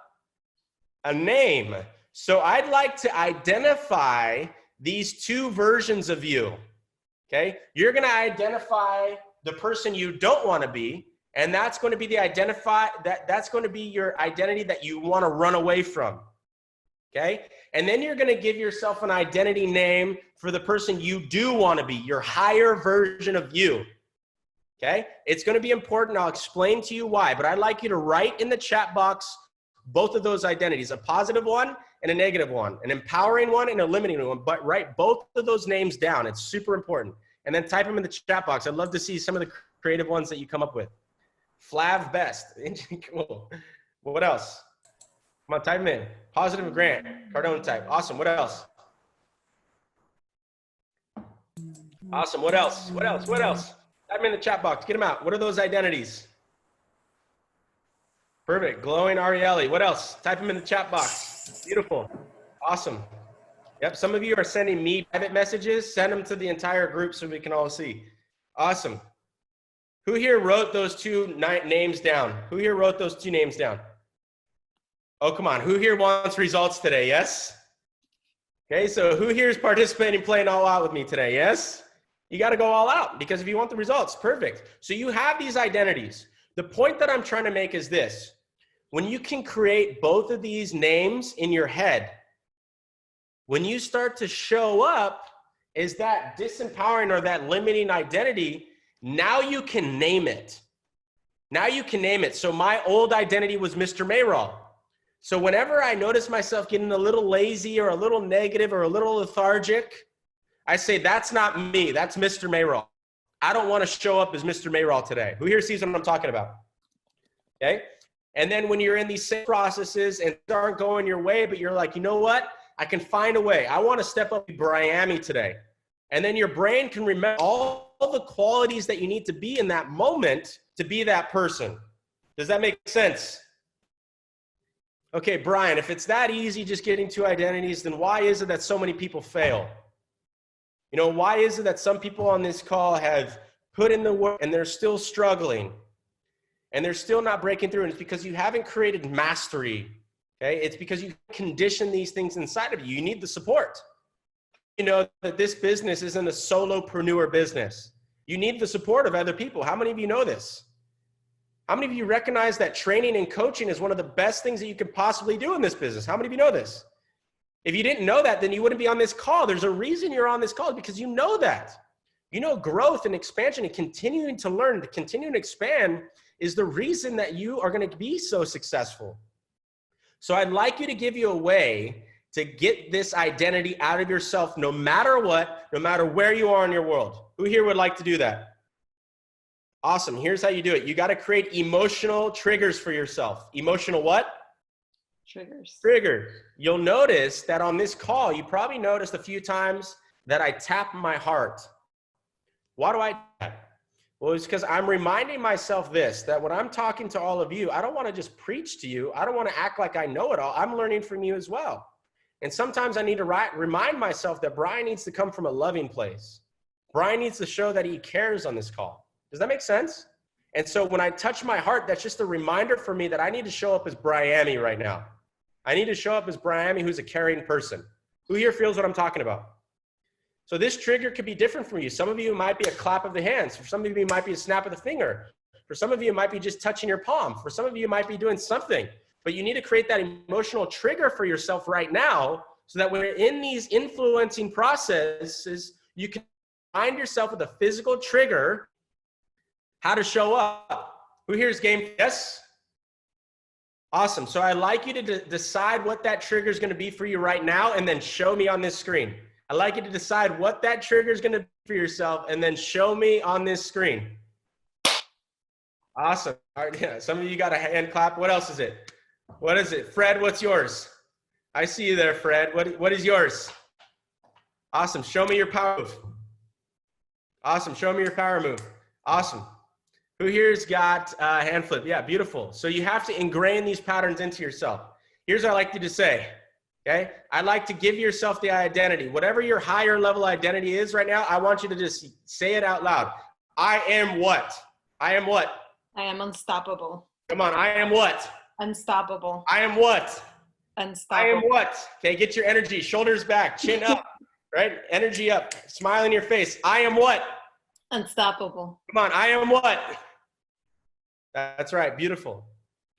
A name. So I'd like to identify these two versions of you. Okay, you're going to identify the person you don't want to be, and that's going to be that's going to be your identity that you want to run away from. Okay, and then you're going to give yourself an identity name for the person you do want to be, your higher version of you. Okay, it's going to be important. I'll explain to you why, but I'd like you to write in the chat box both of those identities, a positive one and a negative one, an empowering one and a limiting one, but write both of those names down. It's super important. And then type them in the chat box. I'd love to see some of the creative ones that you come up with. Flav Best. Cool. What else? Come on, type them in. Positive Grant. Cardone type. Awesome. What else? Awesome. What else? What else? What else? Type them in the chat box. Get them out. What are those identities? Perfect. Glowing Arieli. What else? Type them in the chat box. Beautiful. Awesome. Yep. Some of you are sending me private messages. Send them to the entire group so we can all see. Awesome. Who here wrote those two names down? Who here wrote those two names down? Oh, come on. Who here wants results today? Yes? Okay. So who here is participating, playing all out with me today? Yes? You got to go all out because if you want the results, perfect. So you have these identities. The point that I'm trying to make is this. When you can create both of these names in your head, when you start to show up as that disempowering or that limiting identity, now you can name it. Now you can name it. So my old identity was Mr. Mayoral. So whenever I notice myself getting a little lazy or a little negative or a little lethargic, I say, that's not me. That's Mr. Mayoral. I don't want to show up as Mr. Mayoral today. Who here sees what I'm talking about? Okay. And then when you're in these same processes and aren't going your way, but you're like, you know what? I can find a way. I want to step up to Miami today. And then your brain can remember all the qualities that you need to be in that moment to be that person. Does that make sense? Okay, Brian, if it's that easy just getting two identities, then why is it that so many people fail? You know, why is it that some people on this call have put in the work and they're still struggling and they're still not breaking through? And it's because you haven't created mastery. Okay, it's because you condition these things inside of you. You need the support. You know that this business isn't a solopreneur business. You need the support of other people. How many of you know this? How many of you recognize that training and coaching is one of the best things that you could possibly do in this business? How many of you know this? If you didn't know that, then you wouldn't be on this call. There's a reason you're on this call because you know that. You know, growth and expansion and continuing to learn, to continue to expand is the reason that you are going to be so successful. So I'd like you to give you a way to get this identity out of yourself no matter what, no matter where you are in your world. Who here would like to do that? Awesome. Here's how you do it. You got to create emotional triggers for yourself. Emotional what? Triggers. Trigger. You'll notice that on this call, you probably noticed a few times that I tap my heart. Why do I do that? Well, it's because I'm reminding myself this, that when I'm talking to all of you, I don't want to just preach to you. I don't want to act like I know it all. I'm learning from you as well. And sometimes I need to remind myself that Brian needs to come from a loving place. Brian needs to show that he cares on this call. Does that make sense? And so when I touch my heart, that's just a reminder for me that I need to show up as Brian right now. I need to show up as Brian who's a caring person. Who here feels what I'm talking about? So this trigger could be different for you. Some of you it might be a clap of the hands. For some of you it might be a snap of the finger. For some of you it might be just touching your palm. For some of you it might be doing something. But you need to create that emotional trigger for yourself right now so that when you're in these influencing processes, you can find yourself with a physical trigger how to show up. Who here is game? Yes? Awesome. So I'd like you to decide what that trigger is going to be for you right now and then show me on this screen. I'd like you to decide what that trigger is going to be for yourself and then show me on this screen. Awesome. All right, yeah, some of you got a hand clap. What else is it? What is it? Fred, what's yours? I see you there, Fred. What is yours? Awesome. Show me your power move. Awesome. Show me your power move. Awesome. Who here's got hand flip? Yeah, beautiful. So you have to ingrain these patterns into yourself. Here's what I like you to say, okay? I like to give yourself the identity. Whatever your higher level identity is right now, I want you to just say it out loud. I am what? I am what? I am unstoppable. Come on, I am what? Unstoppable. I am what? Unstoppable. I am what? Okay, get your energy, shoulders back, chin up, right? Energy up, smile in your face. I am what? Unstoppable. Come on, I am what? That's right, beautiful.